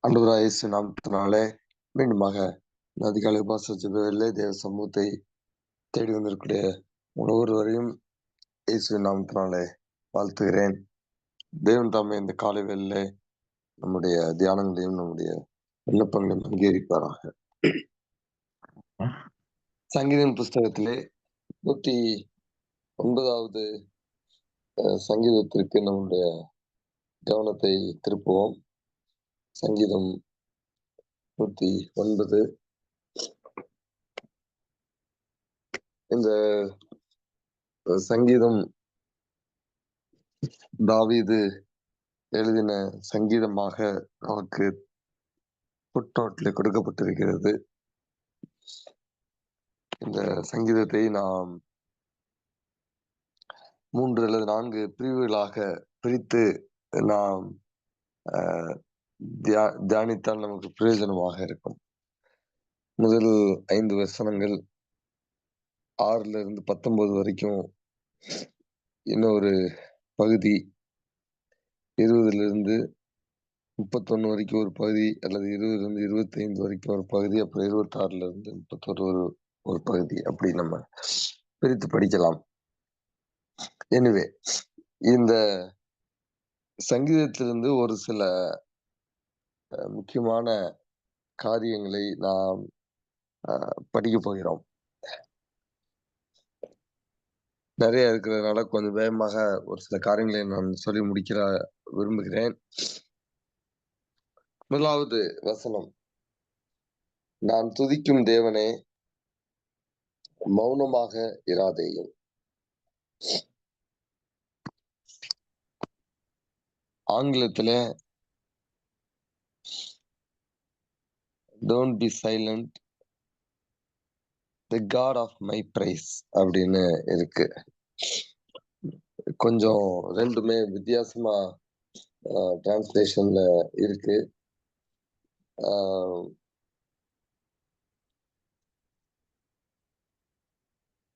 ஆண்டவராகிய இயேசு நாமத்தினாலே மீண்டுமாக இந்த அதிகாலை உபவாச ஜெபவேளையிலே தேவ சமூகத்தை தேடி வந்திருக்கூடிய ஒவ்வொருவரையும் இயேசுவின் நாமத்தினாலே வாழ்த்துகிறேன். தேவன் தாமே இந்த காலை வேளையிலே நம்முடைய தியானங்களையும் நம்முடைய விண்ணப்பங்களையும் அங்கீகரிப்பாராக. சங்கீதம் புஸ்தகத்திலே 109வது சங்கீதத்திற்கு நம்முடைய கவனத்தை திருப்புவோம். சங்கீதம் 109. இந்த சங்கீதம் தாவீது எழுதின சங்கீதமாக நமக்கு புட்நோட்டில் கொடுக்கப்பட்டிருக்கிறது. இந்த சங்கீதத்தை நாம் 3 அல்லது 4 பிரிவுகளாக பிரித்து நாம் தியானித்தால் நமக்கு பிரயோஜனமாக இருக்கும். முதல் 5 வசனங்கள் 6 19 வரைக்கும், இன்னொரு பகுதி 20 31 வரைக்கும் ஒரு பகுதி, அல்லது 20 25 வரைக்கும் ஒரு பகுதி, அப்புறம் 26 31 ஒரு பகுதி, அப்படி நம்ம பிரித்து படிக்கலாம். எனிவே, இந்த சங்கீதத்திலிருந்து ஒரு சில முக்கியமான காரியங்களை நாம் படிக்க போகிறோம். நிறைய இருக்கிறதுனால கொஞ்சம் வேகமாக ஒரு சில காரியங்களை நான் சொல்லி முடிக்க விரும்புகிறேன். முதலாவது வசனம், நான் துதிக்கும் தேவனே மௌனமாக இராதேயும். ஆங்கிலத்துல don't be silent, the God of my praise அப்படின்னு இருக்கு. கொஞ்சம் ரெண்டுமே வித்தியாசமா டிரான்ஸ்லேஷன்ல இருக்கு.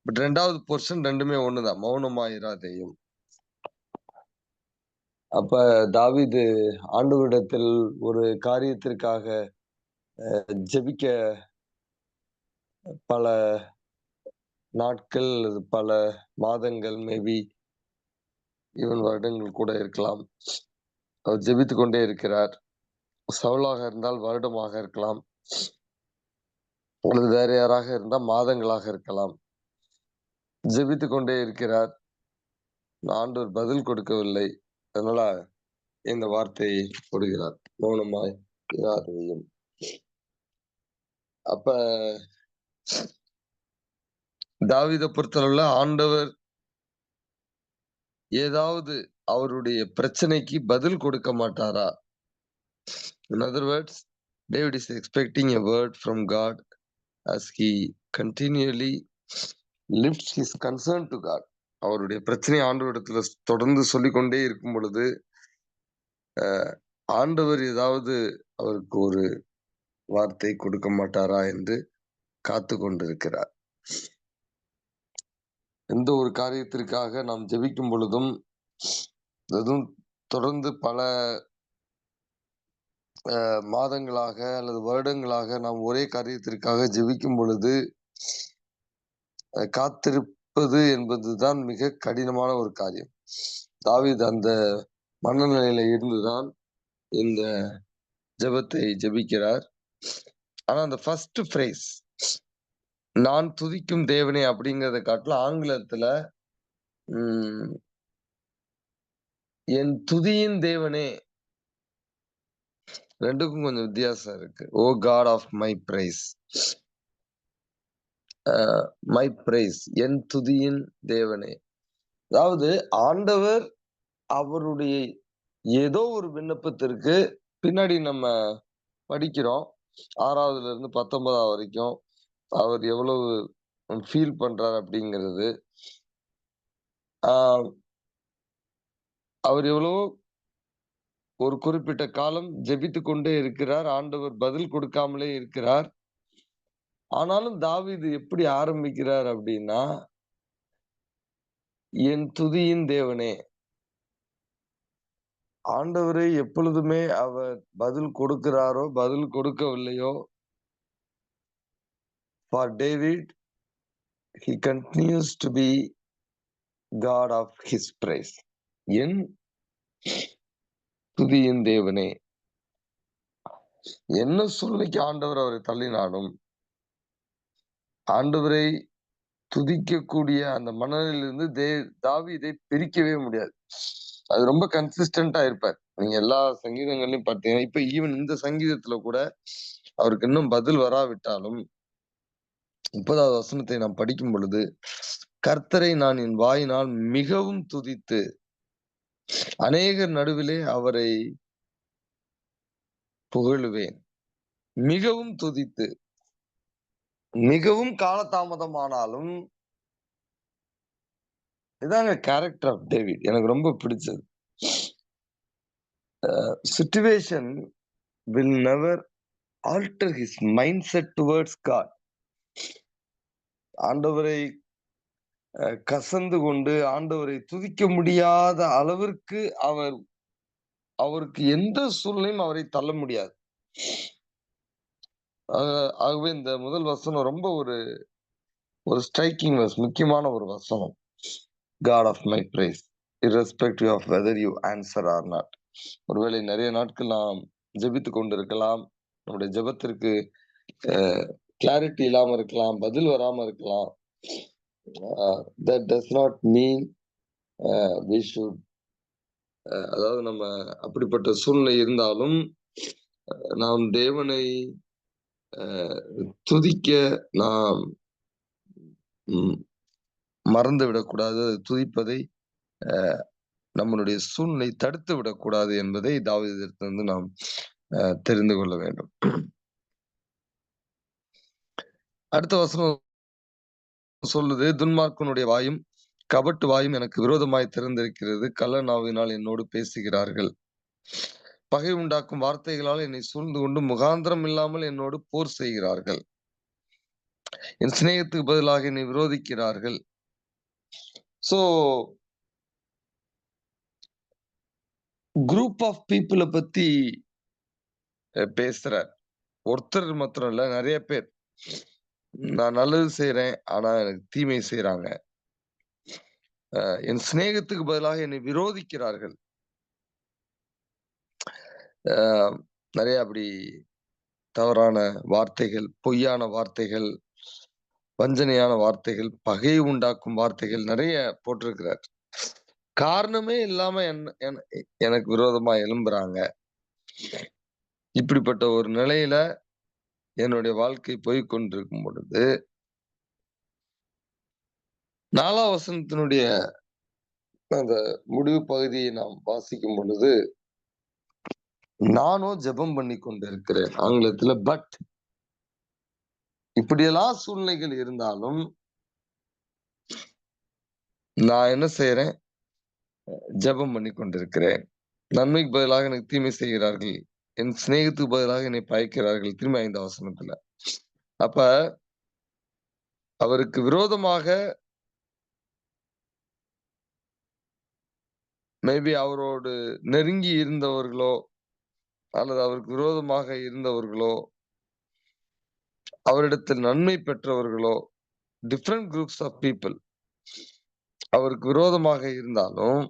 பட் ரெண்டாவது போர்ஷன் ரெண்டுமே ஒண்ணுதான், மௌனமாயிராதேயும். அப்ப தாவீது ஆண்டவரிடத்தில் ஒரு காரியத்திற்காக ஜெபிக்க பல நாட்கள், பல மாதங்கள், மேபி ஈவன் வருடங்கள் கூட இருக்கலாம், அவர் ஜெபித்து கொண்டே இருக்கிறார். சவுலாக இருந்தால் வருடமாக இருக்கலாம், அல்லது வேற யாராக இருந்தால் மாதங்களாக இருக்கலாம். ஜெபித்து கொண்டே இருக்கிறார். ஆண்டவர் பதில் கொடுக்கவில்லை. அதனால இந்த வார்த்தையை கொடுக்கிறார், மௌனமாய் இராதேயும். அப்ப தாவீதை பொறுத்தளவுல ஆண்டவர் ஏதாவது அவருடைய பிரச்சனைக்கு பதில் கொடுக்க மாட்டாரா? In other words, David is expecting a word from God as he continually lifts his concern to God. அவருடைய பிரச்சனை ஆண்டவரிடத்துல தொடர்ந்து சொல்லிக்கொண்டே இருக்கும் பொழுது ஆண்டவர் ஏதாவது அவருக்கு ஒரு வார்த்தை கொடுக்க மாட்டாரா என்று காத்து கொண்டிருக்கிறார். எந்த ஒரு காரியத்திற்காக நாம் ஜெபிக்கும் பொழுதும், அதுவும் தொடர்ந்து பல மாதங்களாக அல்லது வருடங்களாக நாம் ஒரே காரியத்திற்காக ஜெபிக்கும் பொழுது காத்திருப்பது என்பதுதான் மிக கடினமான ஒரு காரியம். தாவீது அந்த மனநிலையில இருந்துதான் இந்த ஜெபத்தை ஜெபிக்கிறார். ஆனா அந்த ஃபர்ஸ்ட் ஃப்ரேஸ், நான் துதிக்கும் தேவனே அப்படிங்கறத காட்டில ஆங்கிலத்துல என் துதியின் தேவனே, ரெண்டுக்கும் கொஞ்சம் வித்தியாசம் இருக்கு. O God of my praise, my praise, என் துதியின் தேவனே. அதாவது ஆண்டவர் அவருடைய ஏதோ ஒரு விண்ணப்பத்திற்கு பின்னாடி நம்ம படிக்கிறோம் 6வதுல இருந்து 19வது வரைக்கும் அவர் எவ்வளவு ஃபீல் பண்றார் அப்படிங்கிறது. அவர் எவ்வளவோ ஒரு குறிப்பிட்ட காலம் ஜெபித்து கொண்டே இருக்கிறார், ஆண்டவர் பதில் கொடுக்காமலே இருக்கிறார். ஆனாலும் தாவீது எப்படி ஆரம்பிக்கிறார் அப்படின்னா, என் துதியின் தேவனே. ஆண்டவரை எப்பொழுதுமே அவர் பதில் கொடுக்கிறாரோ, பதில் கொடுக்கவில்லையோ, for David he continues to be God of his praise. என் துதியின் தேவனே. என்ன சூழ்நிலைக்கு ஆண்டவர் அவரை தள்ளினாலும், ஆண்டவரை துதிக்கக்கூடிய அந்த மனநிலையிலிருந்து தாவீதை பிரிக்கவே முடியாது. அது ரொம்ப கன்சிஸ்டன்டா இருப்பார். நீங்க எல்லா சங்கீதங்கள்லயும் பார்த்தீங்கன்னா, இப்ப ஈவன் இந்த சங்கீதத்துல கூட அவருக்கு இன்னும் பதில் வராவிட்டாலும் 30வது வசனத்தை நாம் படிக்கும் பொழுது, கர்த்தரை நான் என் வாயினால் மிகவும் துதித்து, அநேகர் நடுவிலே அவரை புகழுவேன். மிகவும் துதித்து, மிகவும் காலதாமதமானாலும், இதாங்க கேரக்டர் ஆஃப் டேவிட். எனக்கு ரொம்ப பிடிச்சது. Situation will never alter his mindset towards God. ஆண்டவரை கசந்து கொண்டு ஆண்டவரை துதிக்க முடியாத அளவிற்கு அவருக்கு எந்த சூழ்நிலையும் அவரை தள்ள முடியாது. ஆகவே இந்த முதல் வசனம் ரொம்ப ஒரு ஸ்ட்ரைக்கிங் வர்ஸ், முக்கியமான ஒரு வசனம். God of my praise, irrespective of whether you answer or not. ஒருவேளை நிறைய நாட்கள் நாம் ஜெபித்துக் கொண்டிருக்கலாம். நம்முடைய ஜெபத்திற்கு கிளாரிட்டி இல்லாம இருக்கலாம், பதில் வராம இருக்கலாம். That does not mean we should, அதாவது நம்ம அப்படிப்பட்ட சூழ்நிலை இருந்தாலும் நாம் தேவனை துதிக்க நாம் மறந்து விடக்கூடாது. துதிப்பதை நம்மளுடைய சூழ்நிலை தடுத்து விடக்கூடாது என்பதை தாவீதிலிருந்து நாம் தெரிந்து கொள்ள வேண்டும். அடுத்த வசனம் சொல்லுது, துன்மார்க்கனுடைய வாயும் கபட்டு வாயும் எனக்கு விரோதமாய் திறந்திருக்கிறது. கள்ள நாவினால் என்னோடு பேசுகிறார்கள். பகை உண்டாக்கும் வார்த்தைகளால் என்னை சூழ்ந்து கொண்டு முகாந்திரம் இல்லாமல் என்னோடு போர் செய்கிறார்கள். என் சிநேகத்துக்கு பதிலாக என்னை விரோதிக்கிறார்கள். சோ குரூப் ஆஃப் பீப்புளை பத்தி பேசுறார். ஒருத்தர் மாத்திரம் இல்ல, நிறைய பேர். நான் நல்லது செய்யறேன், ஆனா எனக்கு தீமை செய்யறாங்க. என் சிநேகத்துக்கு பதிலாக என்னை விரோதிக்கிறார்கள். நிறைய அப்படி தவறான வார்த்தைகள், பொய்யான வார்த்தைகள், வஞ்சனையான வார்த்தைகள், பகை உண்டாக்கும் வார்த்தைகள் நிறைய போட்டிருக்கிறார். காரணமே இல்லாம எனக்கு விரோதமா எழும்புறாங்க. இப்படிப்பட்ட ஒரு நிலையில என்னுடைய வாழ்க்கை போய்கொண்டிருக்கும் பொழுது 4ஆம் வசனத்தினுடைய அந்த முடிவு பகுதியை நாம் வாசிக்கும் பொழுது, நானோ ஜெபம் பண்ணி கொண்டிருக்கிறேன். ஆங்கிலத்துல பட் இப்படியெல்லாம் சூழ்நிலைகள் இருந்தாலும் நான் என்ன செய்யறேன்? ஜெபம் பண்ணி கொண்டிருக்கிறேன். நன்மைக்கு பதிலாக எனக்கு தீமை செய்கிறார்கள், என் சிநேகத்துக்கு பதிலாக என்னை பயக்கிறார்கள். திரும்ப 5ஆம் வசனத்துல. அப்ப அவருக்கு விரோதமாக மேபி அவரோடு நெருங்கி இருந்தவர்களோ அல்லது அவருக்கு விரோதமாக இருந்தவர்களோ, அவரிடத்தில் நன்மை பெற்றவர்களோ, டிஃப்ரெண்ட் குரூப்ஸ் ஆஃப் பீப்புள் அவருக்கு விரோதமாக இருந்தாலும்,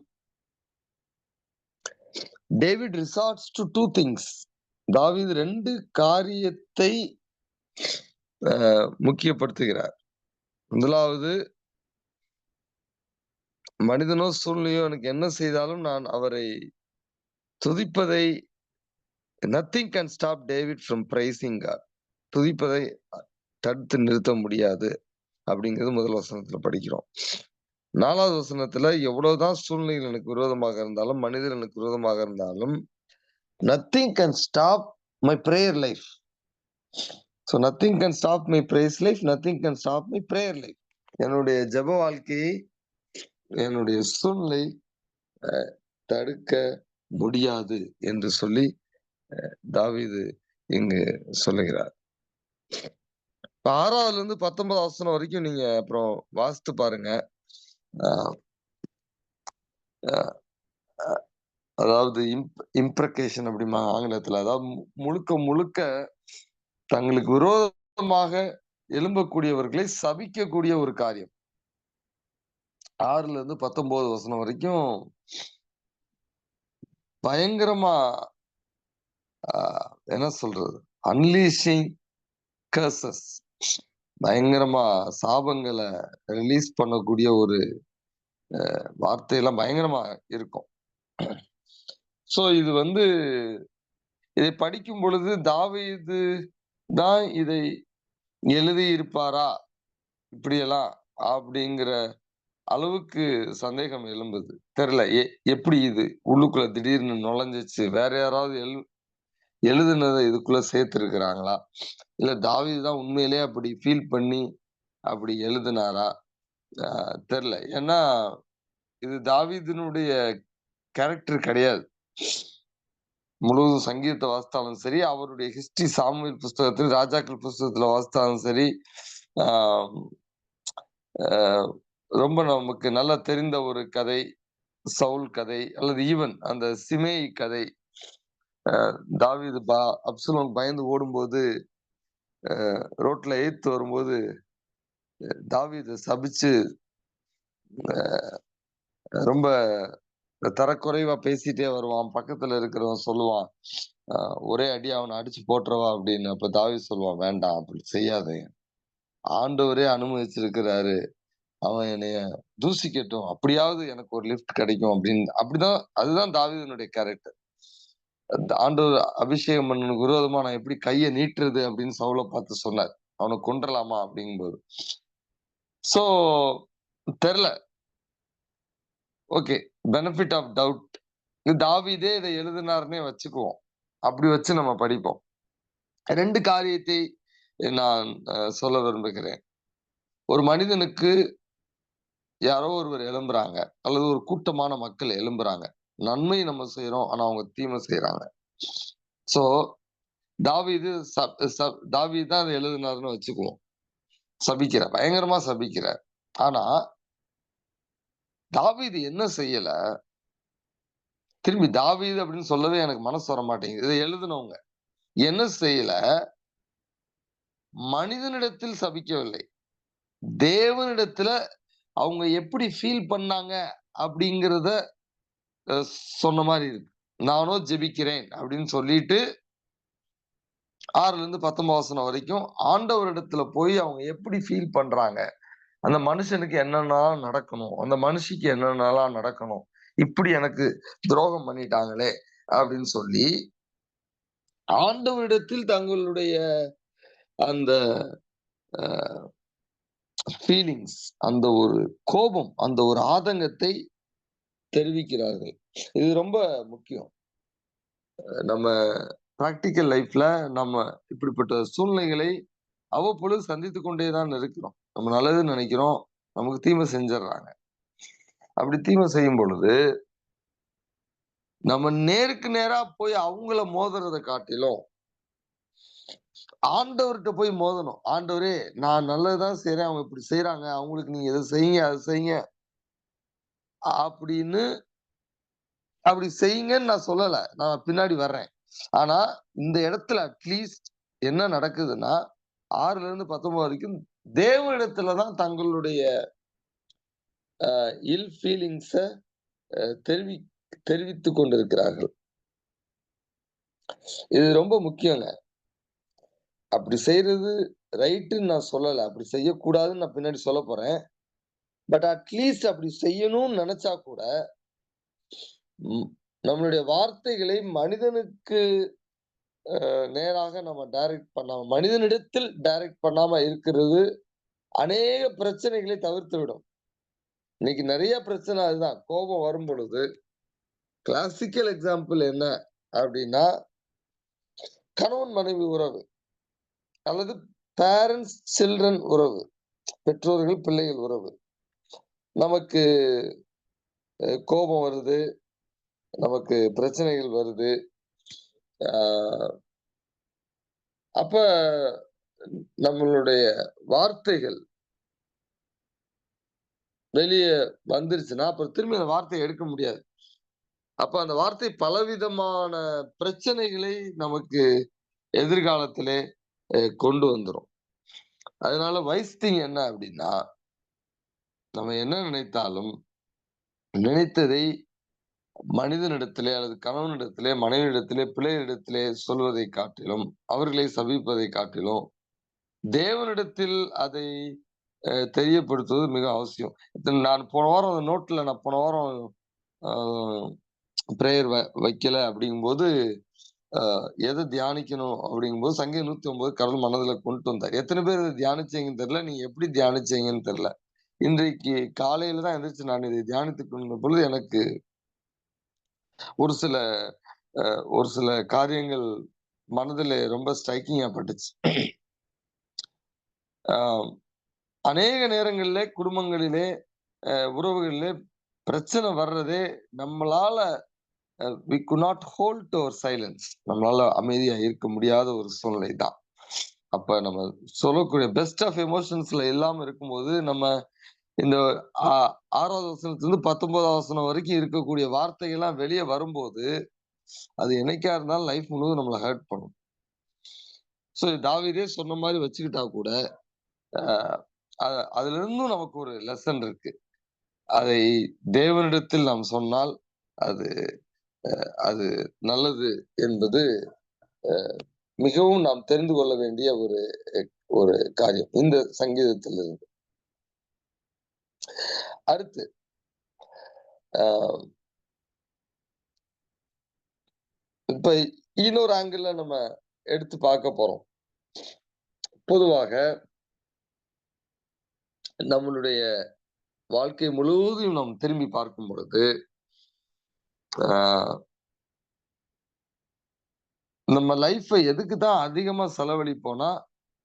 டேவிட் ரிசார்ட்ஸ் டு 2 திங்ஸ். தாவீது 2 காரியத்தை முக்கியப்படுத்துகிறார். முதலாவது, மனிதனோ சூழ்நிலையோ எனக்கு என்ன செய்தாலும் நான் அவரை துதிப்பதை nothing can stop David from praising God. துதிப்பதை தடுத்து நிறுத்த முடியாது அப்படிங்கிறது முதல் வசனத்துல படிக்கிறோம். 4வது வசனத்துல எவ்வளவுதான் சூழ்நிலைகள் எனக்கு விரோதமாக இருந்தாலும், மனிதர் எனக்கு விரோதமாக இருந்தாலும், nothing can stop my prayer life. So nothing can stop my praise life, nothing can stop my prayer life. என்னுடைய ஜெப வாழ்க்கையை என்னுடைய சூழ்நிலை தடுக்க முடியாது என்று சொல்லி தாவீது இங்கு சொல்லுகிறார். 6வதுல இருந்து 19 வசனம் வரைக்கும் நீங்க அப்புறம் வாசித்து பாருங்க. அதாவது இம்ப்ரகேஷன் அப்படிம்பாங்க ஆங்கிலத்துல. அதாவது முழுக்க முழுக்க தங்களுக்கு விரோதமாக எழும்பக்கூடியவர்களை சபிக்கக்கூடிய ஒரு காரியம். 6ல இருந்து 19 வசனம் வரைக்கும் பயங்கரமா என்ன சொல்றது, அன்லீஷிங் கர்சஸ், பயங்கரமா சாபங்களை ரிலீஸ் பண்ணக்கூடிய ஒரு வார்த்தையெல்லாம் பயங்கரமா இருக்கும். சோ இது இதை படிக்கும் பொழுது தாவீது தான் இதை எழுதி இருப்பாரா இப்படியெல்லாம் அப்படிங்கிற அளவுக்கு சந்தேகம் எழும்புது. தெரியல எப்படி இது உள்ளுக்குள்ள திடீர்னு நுழைஞ்சிச்சு, வேற யாராவது எழுதுனதை இதுக்குள்ள சேர்த்திருக்கிறாங்களா, இல்ல தாவீது தான் உண்மையிலேயே அப்படி ஃபீல் பண்ணி அப்படி எழுதினாரா? தெரியல. ஏன்னா இது தாவீதினுடைய கேரக்டர் கிடையாது. முழுவதும் சங்கீதத்தை வாசித்தாலும் சரி, அவருடைய ஹிஸ்டரி சாமுவேல் புஸ்தகத்தில், ராஜாக்கள் புஸ்தகத்துல வாசித்தாலும் சரி, ரொம்ப நமக்கு நல்லா தெரிந்த ஒரு கதை, சவுல் கதை, அல்லது ஈவன் அந்த சிமேய் கதை. தாவீது அப்சலோம் பயந்து ஓடும்போது ரோட்ல எய்த்து வரும்போது தாவீது சபிச்சு ரொம்ப தரக்குறைவா பேசிட்டே வருவான். பக்கத்துல இருக்கிறவன் சொல்லுவான், ஒரே அடி அவனை அடிச்சு போட்டுறவா அப்படின்னு. அப்ப தாவீது சொல்லுவான், வேண்டாம் அப்படி செய்யாதீங்க, ஆண்டவரே அனுமதிச்சிருக்கிறாரு, அவன் என்னைய தூசிக்கட்டும், அப்படியாவது எனக்கு ஒரு லிஃப்ட் கிடைக்கும் அப்படின்னு. அப்படிதான், அதுதான் தாவீதினுடைய கேரக்டர். ஆண்டவர் அபிஷேகம் பண்ணனுக்கு விரோதமா நான் எப்படி கையை நீட்டுறது அப்படின்னு சவுலை பார்த்து சொன்னார், அவனை கொன்றலாமா அப்படிங்கும்போது. சோ தெரியல. ஓகே, பெனிஃபிட் ஆஃப் டவுட், தாவீதே இதை எழுதினார்னே வச்சுக்குவோம். அப்படி வச்சு நம்ம படிப்போம். 2 காரியத்தை நான் சொல்ல விரும்புகிறேன். ஒரு மனிதனுக்கு யாரோ ஒருவர் எழும்புறாங்க, அல்லது ஒரு கூட்டமான மக்கள் எழும்புறாங்க. நன்மை நம்ம செய்யறோம், ஆனா அவங்க தீமை செய்யறாங்க. சோ தாவீது தாவீது தான் அதை எழுதினாருன்னு வச்சுக்குவோம். சபிக்கிறார், பயங்கரமா சபிக்கிறார். ஆனா தாவீது என்ன செய்யல, திரும்பி தாவீது அப்படின்னு சொல்லவே எனக்கு மனசு வர மாட்டேங்குது. இதை எழுதினவங்க என்ன செய்யல, மனிதனிடத்தில் சபிக்கவில்லை, தேவனிடத்துல அவங்க எப்படி ஃபீல் பண்ணாங்க அப்படிங்கிறத சொன்ன மாதிரி இருக்கு. நானோ ஜெபிக்கிறேன் அப்படின்னு சொல்லிட்டு 6ல இருந்து 19 வசனம் வரைக்கும் ஆண்டவரிடத்துல போய் அவங்க எப்படி ஃபீல் பண்றாங்க, அந்த மனுஷனுக்கு என்னென்னலாம் நடக்கணும், அந்த மனுஷிக்கு என்னென்னலாம் நடக்கணும், இப்படி எனக்கு துரோகம் பண்ணிட்டாங்களே அப்படின்னு சொல்லி ஆண்டவரிடத்தில் தங்களுடைய அந்த ஃபீலிங்ஸ், அந்த ஒரு கோபம், அந்த ஒரு ஆதங்கத்தை தெரிவிக்கிறார்கள். இது ரொம்ப முக்கியம். நம்ம பிராக்டிக்கல் லைஃப்ல நம்ம இப்படிப்பட்ட சூழ்நிலைகளை அவ்வப்பொழுது சந்தித்துக் கொண்டேதான் இருக்கிறோம். நம்ம நல்லது நினைக்கிறோம், நமக்கு தீமை செஞ்சிடறாங்க. அப்படி தீமை செய்யும் பொழுது நம்ம நேருக்கு நேரா போய் அவங்கள மோதுறதை காட்டிலும் ஆண்டவர்கிட்ட போய் மோதணும். ஆண்டவரே, நான் நல்லதுதான் செய்யறேன், அவங்க இப்படி செய்யறாங்க, அவங்களுக்கு நீங்க இதை செய்யுங்க, அதை செய்யுங்க அப்படின்னு. அப்படி செய்யுங்கன்னு நான் சொல்லல, நான் பின்னாடி வர்றேன். ஆனா இந்த இடத்துல அட்லீஸ்ட் என்ன நடக்குதுன்னா, 6ல இருந்து 19 வரைக்கும் தேவனிடத்துலதான் தங்களுடைய இல் ஃபீலிங்ஸ தெரிவி தெரிவித்துக் கொண்டிருக்கிறார்கள். இது ரொம்ப முக்கியங்க. அப்படி செய்யறது ரைட்டுன்னு நான் சொல்லல, அப்படி செய்யக்கூடாதுன்னு நான் பின்னாடி சொல்ல போறேன். பட் அட்லீஸ்ட் அப்படி செய்யணும்னு நினைச்சா கூட நம்மளுடைய வார்த்தைகளை மனிதனுக்கு நேராக நம்ம டைரக்ட் பண்ணாம, மனிதனிடத்தில் டைரக்ட் பண்ணாம இருக்கிறது அநேக பிரச்சனைகளை தவிர்த்து விடும். இன்னைக்கு நிறைய பிரச்சனை அதுதான். கோபம் வரும் பொழுது கிளாசிக்கல் எக்ஸாம்பிள் என்ன அப்படின்னா, கணவன் மனைவி உறவு, அல்லது பேரண்ட்ஸ் சில்ட்ரன் உறவு, பெற்றோர்கள் பிள்ளைகள் உறவு. நமக்கு கோபம் வருது, நமக்கு பிரச்சனைகள் வருது. அப்ப நம்மளுடைய வார்த்தைகள் வெளியே வந்துருச்சுன்னா, அப்புறம் திரும்பி அந்த வார்த்தையை எடுக்க முடியாது. அப்ப அந்த வார்த்தை பலவிதமான பிரச்சனைகளை நமக்கு எதிர்காலத்திலே கொண்டு வந்துரும். அதனால வைஸ் திங் என்ன அப்படின்னா, நம்ம என்ன நினைத்தாலும், நினைத்ததை மனிதனிடத்திலே அல்லது கணவனிடத்திலே, மனைவியிடத்திலே, பிள்ளைகளிடத்திலே சொல்வதைக் காட்டிலும், அவர்களை சபிப்பதைக் காட்டிலும், தேவனிடத்தில் அதை தெரியப்படுத்துவது மிக அவசியம். நான் போன வாரம் நோட்ல நான் போன வாரம் அ பிரேயர் வைக்கல அப்படிங்கும்போது, எத தியானிக்கணும் அப்படிங்கும்போது, சங்கீதம் 109 கடவுள் மனதுல கொண்டு வந்தார். எத்தன பேர் இத தியானிச்சீங்கன்னு தெரியல. நீங்க எப்படி தியானிச்சீங்கன்னு தெரியல. இன்றைக்கு காலையில தான் எந்திரிச்சு நான் இதை தியானித்துக் கொண்ட பொழுது, எனக்கு ஒரு சில ஒரு சில காரியங்கள் மனதிலே ரொம்ப ஸ்ட்ரைக்கிங்கா பட்டுச்சு. அ அநேக நேரங்கள்ல குடும்பங்களிலே, உறவுகளிலே பிரச்சனை வர்றதே நம்மளால we could not hold to our silence. நம்மளால அமைதியா இருக்க முடியாத ஒரு சூழ்நிலை தான். அப்ப நம்ம சொல்லக்கூடிய பெஸ்ட் ஆஃப் எமோஷன்ஸ்ல இல்லாம இருக்கும்போது, நம்ம இந்த ஆ 6வது வசனத்திலிருந்து 19வது வசனம் வரைக்கும் இருக்கக்கூடிய வார்த்தைகள்லாம் வெளிய வரும்போது, அது என்னைக்கா இருந்தாலும் லைஃப் முழுவதும் நம்மள ஹர்ட் பண்ணும். ஸோ தாவீதே சொன்ன மாரி வச்சுக்கிட்டா கூட, அ அ அதிலிருந்தும் நமக்கு ஒரு லெசன் இருக்கு. அதை தேவனிடத்தில் நாம் சொன்னால், அது அது நல்லது என்பது மிகவும் நாம் தெரிந்து கொள்ள வேண்டிய ஒரு காரியம். இந்த சங்கீதத்திலிருந்து. அடுத்து அ இப்ப இன்னொரு ஆங்கிள்ல நம்ம எடுத்து பார்க்க போறோம். பொதுவாக நம்மளுடைய வாழ்க்கை முழுவதையும் நாம் திரும்பி பார்க்கும் பொழுது, அ நம்ம லைஃப்ப எதுக்கு தான் அதிகமா செலவழிப்போம்னா,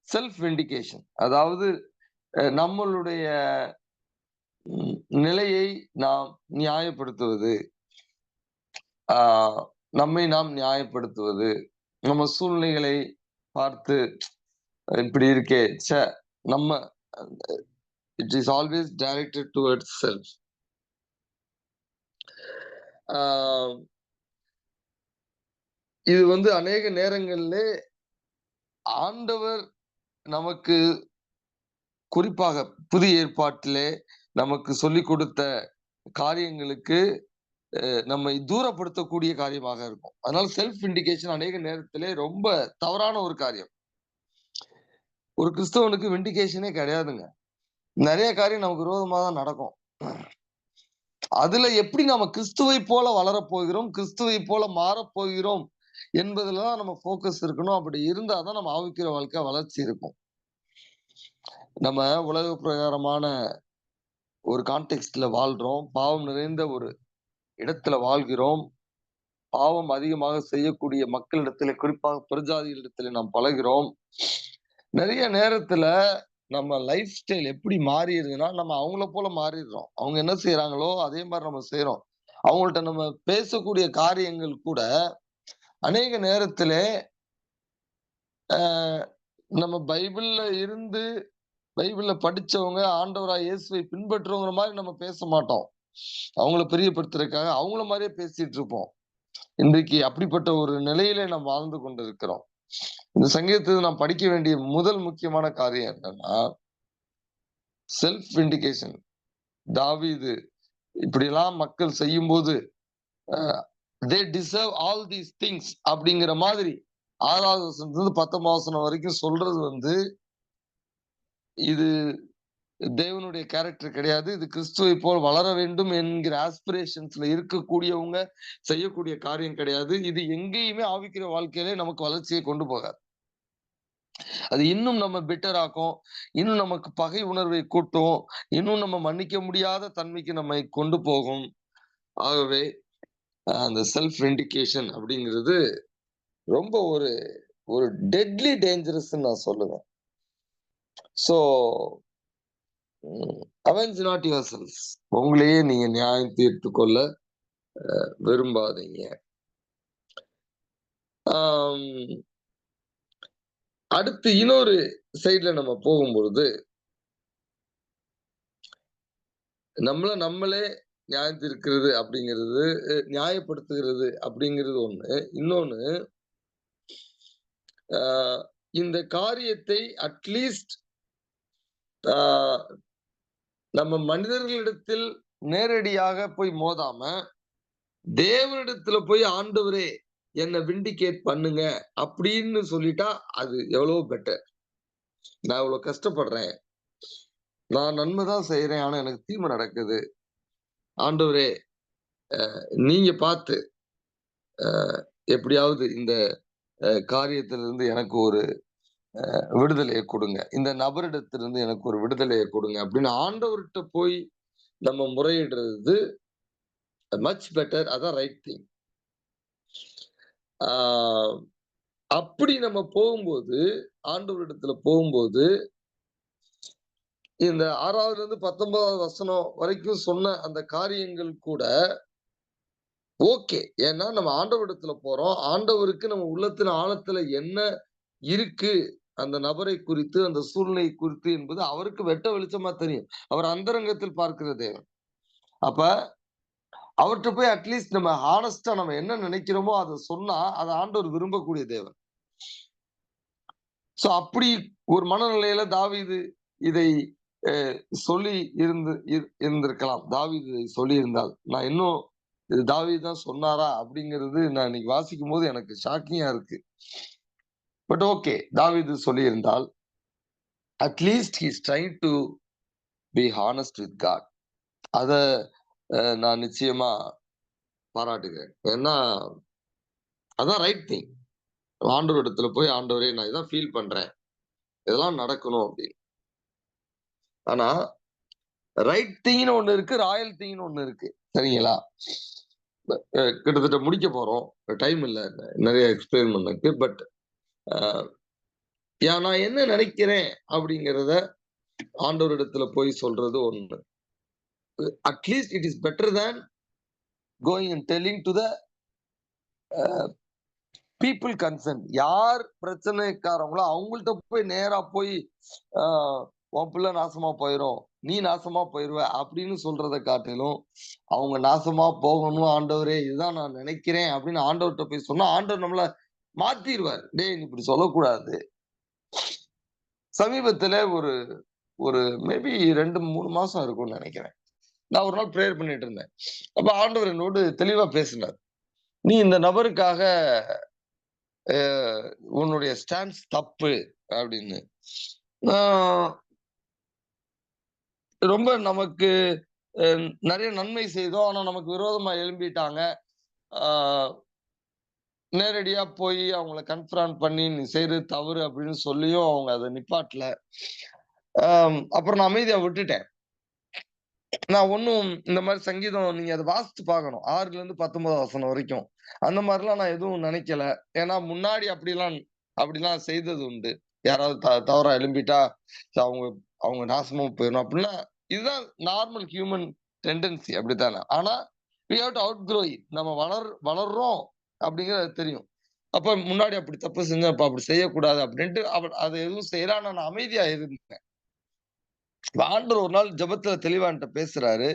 செல்ஃப் விண்டிகேஷன். அதாவது நம்மளுடைய நிலையை நாம் நியாயப்படுத்துவது. ஆ நம்மை நாம் நியாயப்படுத்துவது. நம்ம சூழ்நிலைகளை பார்த்து இப்படி இருக்கே! ச்சே! நம்ம it is always directed towards self. ஆ இது வந்து அநேக நேரங்கள்லே ஆண்டவர் நமக்கு குறிப்பாக புதிய ஏற்பாட்டிலே நமக்கு சொல்லிக் கொடுத்த காரியங்களுக்கு நம்மை தூரப்படுத்தக்கூடிய காரியமாக இருக்கும். அதனால செல்ஃப் விண்டிகேஷன் அநேக நேரத்திலே ரொம்ப தவறான ஒரு காரியம். ஒரு கிறிஸ்தவனுக்கு விண்டிகேஷனே கிடையாதுங்க. நெறைய காரியம் நமக்கு விரோதமா தான் நடக்கும். அதுல எப்படி நாம கிறிஸ்துவைப் போல வளரப் போகிறோம், கிறிஸ்துவைப் போல மாறப் போகிறோம் என்பதுல தான் நம்ம ஃபோக்கஸ் இருக்கணும். அப்படி இருந்தா தான் நம்ம ஆவிக்குரிய வாழ்க்கை வளர்ச்சி இருக்கும். நம்ம உலக பிரகாரமான ஒரு கான்டெக்ஸ்ட்ல வாழ்றோம். பாவம் நிறைந்த ஒரு இடத்துல வாழ்கிறோம். பாவம் அதிகமாக செய்யக்கூடிய மக்களிடத்திலே, குறிப்பாக புறஜாதிகளிடத்திலே நாம் பழகிறோம். நெறைய நேரத்துல நம்ம லைஃப் ஸ்டைல் எப்படி மாறிருதுன்னா, நம்ம அவங்கள போல மாறிடுறோம். அவங்க என்ன செய்றாங்களோ, அதே மாரி நம்ம செய்றோம். அவங்கள்ட்ட நம்ம பேசக்கூடிய காரியங்கள் கூட அநேக நேரத்திலே அ நம்ம பைபிள்ல இருந்து பைபிள்ல படிச்சவங்க, ஆண்டவராகிய இயேசுவை பின்பற்றுறவங்க மாரி நம்ம பேச மாட்டோம். அவங்கள பிரியப்படுத்துறதுக்காக அவங்கள மாரியே பேசிட்டு இருப்போம். இன்றைக்கு அப்படிப்பட்ட ஒரு நிலையிலே நாம் வாழ்ந்து கொண்டிருக்கிறோம். இந்த சங்கீதத்துல நாம் படிக்க வேண்டிய முதல் முக்கியமான காரியம் என்னன்னா, செல்ஃப் விண்டிகேஷன். தாவீது இப்படியெல்லாம் மக்கள் செய்யும்போது, uh they deserve all these things அப்படிங்கிற மாதிரி 6வது வசனத்திலிருந்து 19 வசனம் வரைக்கும் சொல்றது வந்து, இது தேவனுடைய கேரக்டர் கிடையாது. இது கிறிஸ்துவைப் போல் வளர வேண்டும் என்கிற ஆஸ்பிரேஷன்ஸ்ல இருக்கக்கூடியவங்க செய்யக்கூடிய காரியம் கிடையாது. இது எங்கேயுமே ஆவிக்குரிய வாழ்க்கையிலே நமக்கு வளர்ச்சியை கொண்டு போகாது. அது இன்னும் நம்ம பிட்டர் ஆக்கும். இன்னும் நமக்கு பகை உணர்வை கூட்டும். இன்னும் நம்ம மன்னிக்க முடியாத தன்மைக்கு நம்மை கொண்டு போகும். ஆகவே அந்த செல்ஃப் விண்டிகேஷன் அப்படிங்கிறது ரொம்ப ஒரு ஒரு டெட்லி டேஞ்சரஸ்ன்னு நான் சொல்லுவேன். So avenge not yourselves. உங்களையே நீங்க நியாயம் தீர்த்துக் கொள்ள விரும்பாதீங்க. ஆம், அடுத்து இன்னொரு சைடுல நம்ம போகும்பொழுது, நம்மள நம்மளே நியாயத்தீர்க்கிறது அப்படிங்கிறது, நியாயப்படுத்துகிறது அப்படிங்கிறது ஒண்ணு. இன்னொன்னு, அ இந்த காரியத்தை அட்லீஸ்ட் ஆ நம்ம மனிதர்களிடத்தில் நேரடியாக போய் மோதாம, தேவனிடத்துல போய் ஆண்டவரே என்ன விண்டிகேட் பண்ணுங்க அப்படின்னு சொல்லிட்டா, அது எவ்வளவோ பெட்டர். நான் இவ்வளவு கஷ்டப்படுறேன். நான் நன்மை தான் செய்றேன். ஆனா எனக்கு தீமை நடக்குது. ஆண்டவரே நீங்க பார்த்து எப்படியாவது இந்த காரியத்திலிருந்து எனக்கு ஒரு விடுதலைய குடுங்க. இந்த நபரிடத்திலிருந்து எனக்கு ஒரு விடுதலைய குடுங்க அப்படின்னு ஆண்டவர்ட்ட போய் நம்ம முறையிடுறது மச் பெட்டர். அதான் ரைட் திங். ஆ அப்படி நம்ம போகும்போது, ஆண்டவரிடத்துல போகும்போது, இந்த 6வதுலருந்து 19வது வசனம் வரைக்கும் சொன்ன அந்த காரியங்கள் கூட ஓகே. ஏன்னா நம்ம ஆண்டவரிடத்துல போறோம். ஆண்டவருக்கு நம்ம உள்ளத்தின் ஆழத்துல என்ன இருக்கு, அந்த நபரை குறித்து, அந்த சூழ்நிலை குறித்து என்பது அவருக்கு வெட்ட வெளிச்சமா தெரியும். அவர் அந்தரங்கத்தில் பார்க்கிற தேவன். அப்ப அவர்ட்ட போய் அட்லீஸ்ட் நம்ம ஹானஸ்ட்டா நம்ம என்ன நினைக்கிறோமோ அத சொன்னா, அத ஆண்டவர் விரும்பக்கூடிய தேவன். அப்படி ஒரு மனநிலையில தாவீது இதை அ சொல்லி இருந்திருக்கலாம். தாவீது இதை சொல்லியிருந்தால், நான் இன்னும் இது தாவீது தான் சொன்னாரா? அப்படிங்கிறது நான் இன்னைக்கு வாசிக்கும்போது எனக்கு ஷாக்கிங்கா இருக்கு. But okay. தாவீது சொல்லியிருந்தால், at least he is trying to be honest with God. அத நான் நிச்சயமா பாராட்டுகிறேன். ஏன்னா, அதான் ரைட் திங். ஆண்டவரிடத்துல போய், ஆண்டவரே நான் இதான் ஃபீல் பண்றேன். இதெல்லாம் நடக்கணும் அப்படின்னு. ஆனா, ரைட் திங்ன்னு ஒண்ணு இருக்கு. ராயல் திங்ன்னு ஒண்ணு இருக்கு. சரிங்களா? கிட்டத்தட்ட முடிக்க போறோம். டைம் இல்ல. நெறைய எக்ஸ்பிளைன் பண்ணதுக்கு. பட் அ நான் என்ன நினைக்கிறேன் அப்படிங்கிறத ஆண்டவரிடத்துல போய் சொல்றது ஒண்ணு. At least it is better than going and telling to the people concern. யார் பிரச்சனைக்காரங்களோ அவங்கள்ட்ட போய் நேரா போய் ஆ உன் பிள்ளை நாசமா போயிரும். நீ நாசமா போயிருவ அப்படின்னு சொல்றத காட்டிலும், அவங்க நாசமா போகணும் ஆண்டவரே! இதுதான் நான் நினைக்கிறேன் அப்படின்னு ஆண்டவர்ட்ட போய் சொன்னா, ஆண்டவர் நம்மள மாத்திருவாரு. டேய் நீ இப்படி சொல்லக்கூடாது. சமீபத்தில ஒரு ஒரு மேபி 2, 3 மாசம் இருக்கும்னு நெனைக்கிறேன். நான் ஒரு நாள் பிரேயர் பண்ணிட்டு இருந்தேன். அப்ப ஆண்டவர் என்னோடு தெளிவா பேசினார். "நீ இந்த நபருக்காக அ உன்னுடைய ஸ்டாண்ட்ஸ் தப்பு" அப்படின்னு. ஆ ரொம்ப நமக்கு அ நெறைய நன்மை செய்தோம். ஆனா நமக்கு விரோதமா எழும்பிட்டாங்க. ஆ நேரடியா போய் அவங்கள கன்ஃபரான்ட் பண்ணி, "நீ செய்றது தவறு" அப்படின்னு சொல்லியும் அவங்க அத நிப்பாட்டல. அப்புறம் நான் அமைதியா விட்டுட்டேன். நான் ஒண்ணும் இந்த மாரி சங்கீதம் நீங்க அத வாசிச்சு பார்க்கணும். 6லருந்து 19 வசனம் வரைக்கும். அந்த மாரிலாம் நான் எதுவும் நெனைக்கல. ஏன்னா முன்னாடி அப்படிலாம் அப்படிலாம் செய்தது உண்டு. யாராவது தவறா எழும்பிட்டா, அவங்க அவங்க நாசமா போயிரணும் அப்படின்னா, இதுதான் நார்மல் ஹியூமன் டெண்டன்சி அப்படித்தானே. ஆனா, வி ஹேவ் டூ அவுட்க்ரோ இட். நம்ம வளர்றோம் அப்படிங்கிறது தெரியும். அப்ப முன்னாடி அப்படி தப்பு செஞ்சேன், அப்ப அப்படி செய்யக்கூடாது அப்படின்ட்டு அத எதுவும் செய்யல. ஆனா நான் அமைதியா இருந்தேன். ஆண்டவர் ஒரு நாள் ஜெபத்துல தெளிவா என்ட்ட பேசுறாரு.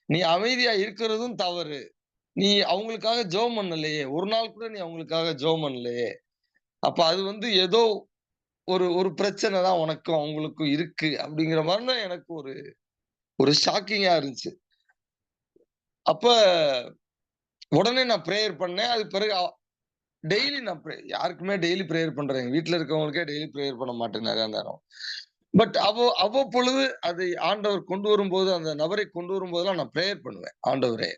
"நீ அமைதியா இருக்கிறதும் தவறு. நீ அவங்களுக்காக ஜெபம் பண்ணலையே! ஒரு நாள் கூட நீ அவங்களுக்காக ஜெபம் பண்ணலையே! அப்ப அது வந்து ஏதோ ஒரு ஒரு பிரச்சனை தான் உனக்கும் அவங்களுக்கும் இருக்கு." அப்படிங்கிற மாரி தான் எனக்கு ஒரு ஒரு ஷாக்கிங்கா இருந்துச்சு. அப்ப உடனே நான் பிரேயர் பண்ணேன். அதுக்கு பிறகு டெய்லி நான் யாருக்குமே டெய்லி பிரேயர் பண்றேன். எங்க வீட்ல இருக்கவங்களுக்கே டெய்லி பிரேயர் பண்ண மாட்டேன் நெறைய நேரம். பட் அவ்வப்பொழுது அதை ஆண்டவர் கொண்டு வரும்போது, அந்த நபரை கொண்டு வரும்போதெல்லாம் நான் பிரேயர் பண்ணுவேன். ஆண்டவரே!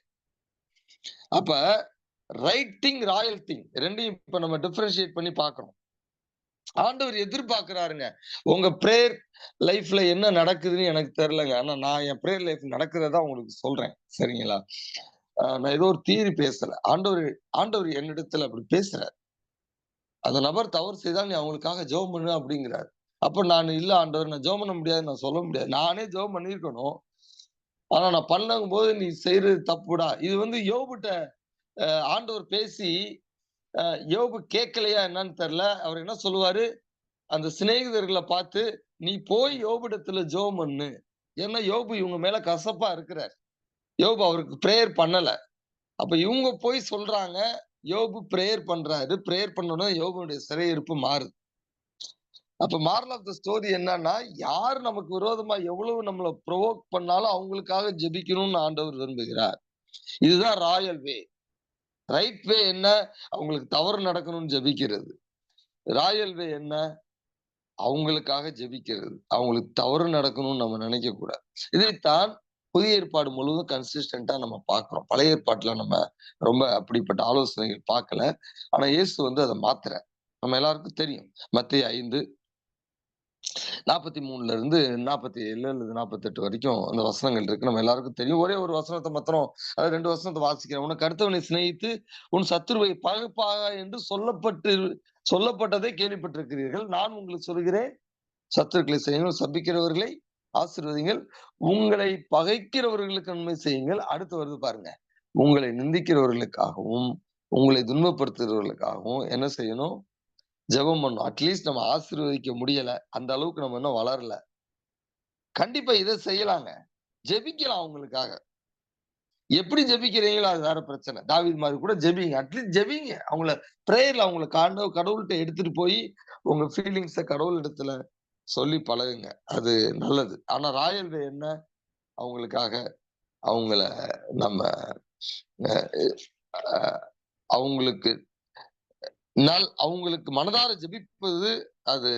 அப்ப ரைட் திங், ராயல் திங் 2யும் இப்ப நம்ம டிஃபரன்ஷியேட் பண்ணி பார்க்கிறோம். ஆண்டவர் எதிர்பார்க்கிறாருங்க. உங்க பிரேயர் லைஃப்ல என்ன நடக்குதுன்னு எனக்கு தெரியலங்க. ஆனா நான் என் பிரேயர் லைஃப் நடக்கிறத உங்களுக்கு சொல்றேன். சரிங்களா? நான் ஏதோ ஒரு தியரி பேசல. ஆண்டவர் என்னிடத்துல அப்படி பேசுறார். அந்த நபர் தவறு செய்தால் நீ அவங்களுக்காக ஜெபம் பண்ணு அப்படிங்கிறார். அப்ப நானு இல்ல ஆண்டவரே நான் ஜெபம் பண்ண முடியாதுன்னு நான் சொல்ல முடியாது. நானே ஜெபம் பண்ணியிருக்கணும். ஆனா நான் பண்ணும்போது நீ செய்றது தப்புடா. இது வந்து யோபுட்ட ஆண்டவர் பேசி அ யோபு கேட்கலையா என்னன்னு தெரியல. அவர் என்ன சொல்லுவாரு, அந்த சிநேகிதர்கள பார்த்து, "நீ போய் யோபிடத்துல ஜெபம் பண்ணு." ஏன்னா யோபு இவங்க மேல கசப்பா இருக்கிறார். யோபு அவருக்கு பிரேயர் பண்ணல. அப்ப இவங்க போய் சொல்றாங்க, யோபு பிரேயர் பண்றாரு. பிரேயர் பண்ணோனே யோபுடைய சிறையிருப்பு மாறுது. அப்ப மாரல் ஆஃப் த ஸ்டோரி என்னன்னா, யார் நமக்கு விரோதமா எவ்வளவு நம்மள புரொவோக் பண்ணாலும் அவங்களுக்காக ஜெபிக்கணும்னு ஆண்டவர் விரும்புகிறார். இதுதான் ராயல் வே. ரைட் வே என்ன? அவங்களுக்கு தவறு நடக்கணும்னு ஜெபிக்கிறது. ராயல் வே என்ன? அவங்களுக்காக ஜெபிக்கிறது. அவங்களுக்கு தவறு நடக்கணும்னு நம்ம நினைக்கக் கூடாது. இதைத்தான் புதிய ஏற்பாடு முழுவதும் கன்சிஸ்டன்ட்டா நம்ம பார்க்கிறோம். பழைய ஏற்பாட்டுல நம்ம ரொம்ப அப்படிப்பட்ட ஆலோசனைகள் பார்க்கல. ஆனா இயேசு வந்து அத மாத்துறார். நம்ம எல்லாருக்கும் தெரியும். மத்தேயு 5:43 இருந்து 47 அல்லது 48 வரைக்கும் அந்த வசனங்கள் இருக்கு. நம்ம எல்லாருக்கும் தெரியும். ஒரே ஒரு வசனத்த மாத்திரம், அதாவது 2 வசனத்த வாசிக்கிறேன். "உனக்கு அடுத்தவனை சிநேகித்து உன் சத்துருவை பகைப்பாயா என்று சொல்லப்பட்டதை கேள்விப்பட்டிருக்கிறீர்கள். நான் உங்களுக்கு சொல்கிறேன், சத்துருக்களை செய்யுங்கள், சபிக்கிறவர்களை ஆசீர்வதிங்கள், உங்களை பகைக்கிறவர்களுக்கு நன்மை செய்யுங்கள்." அடுத்து வருது பாருங்க. உங்களை நிந்திக்கிறவர்களுக்காகவும், உங்களை துன்பப்படுத்துகிறவர்களுக்காகவும் என்ன செய்யணும்? ஜெபம் பண்ணணும். அட்லீஸ்ட் நம்ம ஆசீர்வதிக்க முடியல. அந்த அளவுக்கு நம்ம இன்னும் வளரல. கண்டிப்பா இத செய்யலாங்க. ஜெபிக்கலாம் அவங்களுக்காக. எப்படி ஜெபிக்கிறீங்களோ அது வேற பிரச்சனை. தாவீது மாரி கூட ஜெபிங்க. அட்லீஸ்ட் ஜெபிங்க. அவங்கள பிரேயர்ல அவங்கள கடவுள்ட்ட எடுத்துட்டு போய் உங்க ஃபீலிங்ஸ கடவுளிடத்துல சொல்லி பழகுங்க. அது நல்லது. ஆனா ராயல் வே என்ன? அவங்களுக்காக அவங்கள நம்ம அ அ அவங்களுக்கு அவங்களுக்கு மனதார ஜெபிப்பது அது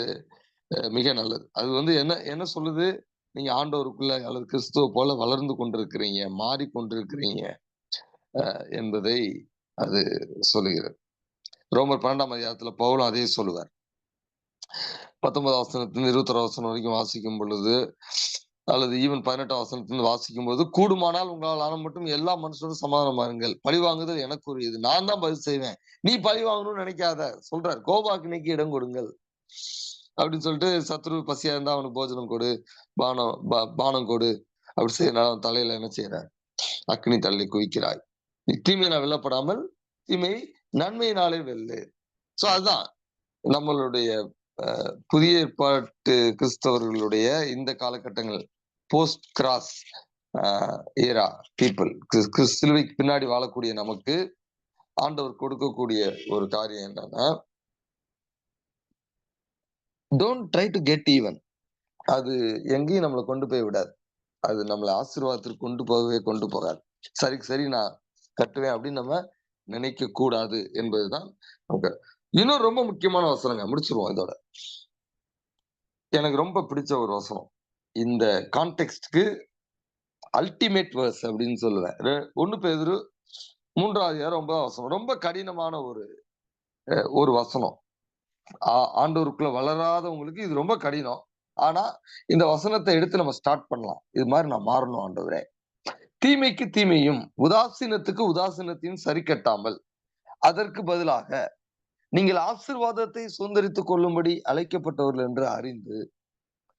மிக நல்லது. அது வந்து என்ன என்ன சொல்லுது? நீங்க ஆண்டவருக்குள்ள அல்லது கிறிஸ்துவ போல வளர்ந்து கொண்டிருக்கிறீங்க, மாறிக்கொண்டிருக்கிறீங்க என்பதை அது சொல்லுகிறது. ரோமர் 12ஆம் அதிகாரத்துல பவுலும் அதே சொல்லுவார். 19 வசனத்திலிருந்து 21 வசனம் வரைக்கும் வாசிக்கும் பொழுது, அல்லது ஈவன் 18 வசனத்திலிருந்து வாசிக்கும்போது, "கூடுமானால் உங்களால் ஆன மட்டும் எல்லா மனுஷரோடும் சமாதானமா இருங்கள். பழிவாங்குதல் எனக்குரியது. நான் தான் பதில் செய்வேன். நீ பழி வாங்கணும்னு நினைக்காத." சொல்றார். "கோபாக்கினைக்கு இடம் கொடுங்கள்." அப்படின்னு சொல்லிட்டு, "சத்துரு பசியா இருந்தா அவனுக்கு போஜனம் கொடு. பானம் கொடு." அப்படி செய்யறனால அவன் தலையில என்ன செய்ற? அக்கினி தள்ளி குவிக்கிறாய். நீ தீமையினால் வெல்லப்படாமல் தீமையை நன்மையினாலே வெல்லு. சோ அதுதான் நம்மளுடைய புதிய ஏற்பாட்டு கிறிஸ்தவர்களுடைய இந்த காலகட்டங்கள் போஸ்ட் கிராஸ் ஏரா பீப்புள் சிலுவைக்கு பின்னாடி வாழக்கூடிய நமக்கு ஆண்டவர் கொடுக்கக்கூடிய ஒரு காரியம் என்னன்னா, don't try to get even. அது எங்கேயும் நம்மளை கொண்டு போய் விடாது. அது நம்மளை ஆசீர்வாதத்திற்கு கொண்டு போகாது. சரிக்கு சரி நான் கட்டுவேன் அப்படின்னு நம்ம நினைக்க கூடாது என்பதுதான் நமக்கு. இன்னும் ரொம்ப முக்கியமான வசனங்க, முடிச்சிருவோம் இதோட. எனக்கு ரொம்ப பிடிச்ச ஒரு வசனம். இந்த கான்டெக்ஸ்ட்க்கு அல்டிமேட் வேர்ஸ் அப்படின்னு சொல்லுவேன். 1 பேதுரு 3ஆம் அதிகாரம் 9ஆம் வசனம். ரொம்ப கடினமான ஒரு வசனம். ஆண்டவருக்குள்ள வளராதவங்களுக்கு இது ரொம்ப கடினம். ஆனா இந்த வசனத்தை எடுத்து நம்ம ஸ்டார்ட் பண்ணலாம். இது மாதிரி நான் மாறணும் ஆண்டவரே. தீமைக்கு தீமையும் உதாசீனத்துக்கு உதாசீனத்தையும் சரி கட்டாமல் அதற்கு பதிலாக நீங்கள் ஆசீர்வாதத்தை சுதந்திரித்துக் கொள்ளும்படி அழைக்கப்பட்டவர்கள் என்று அறிந்து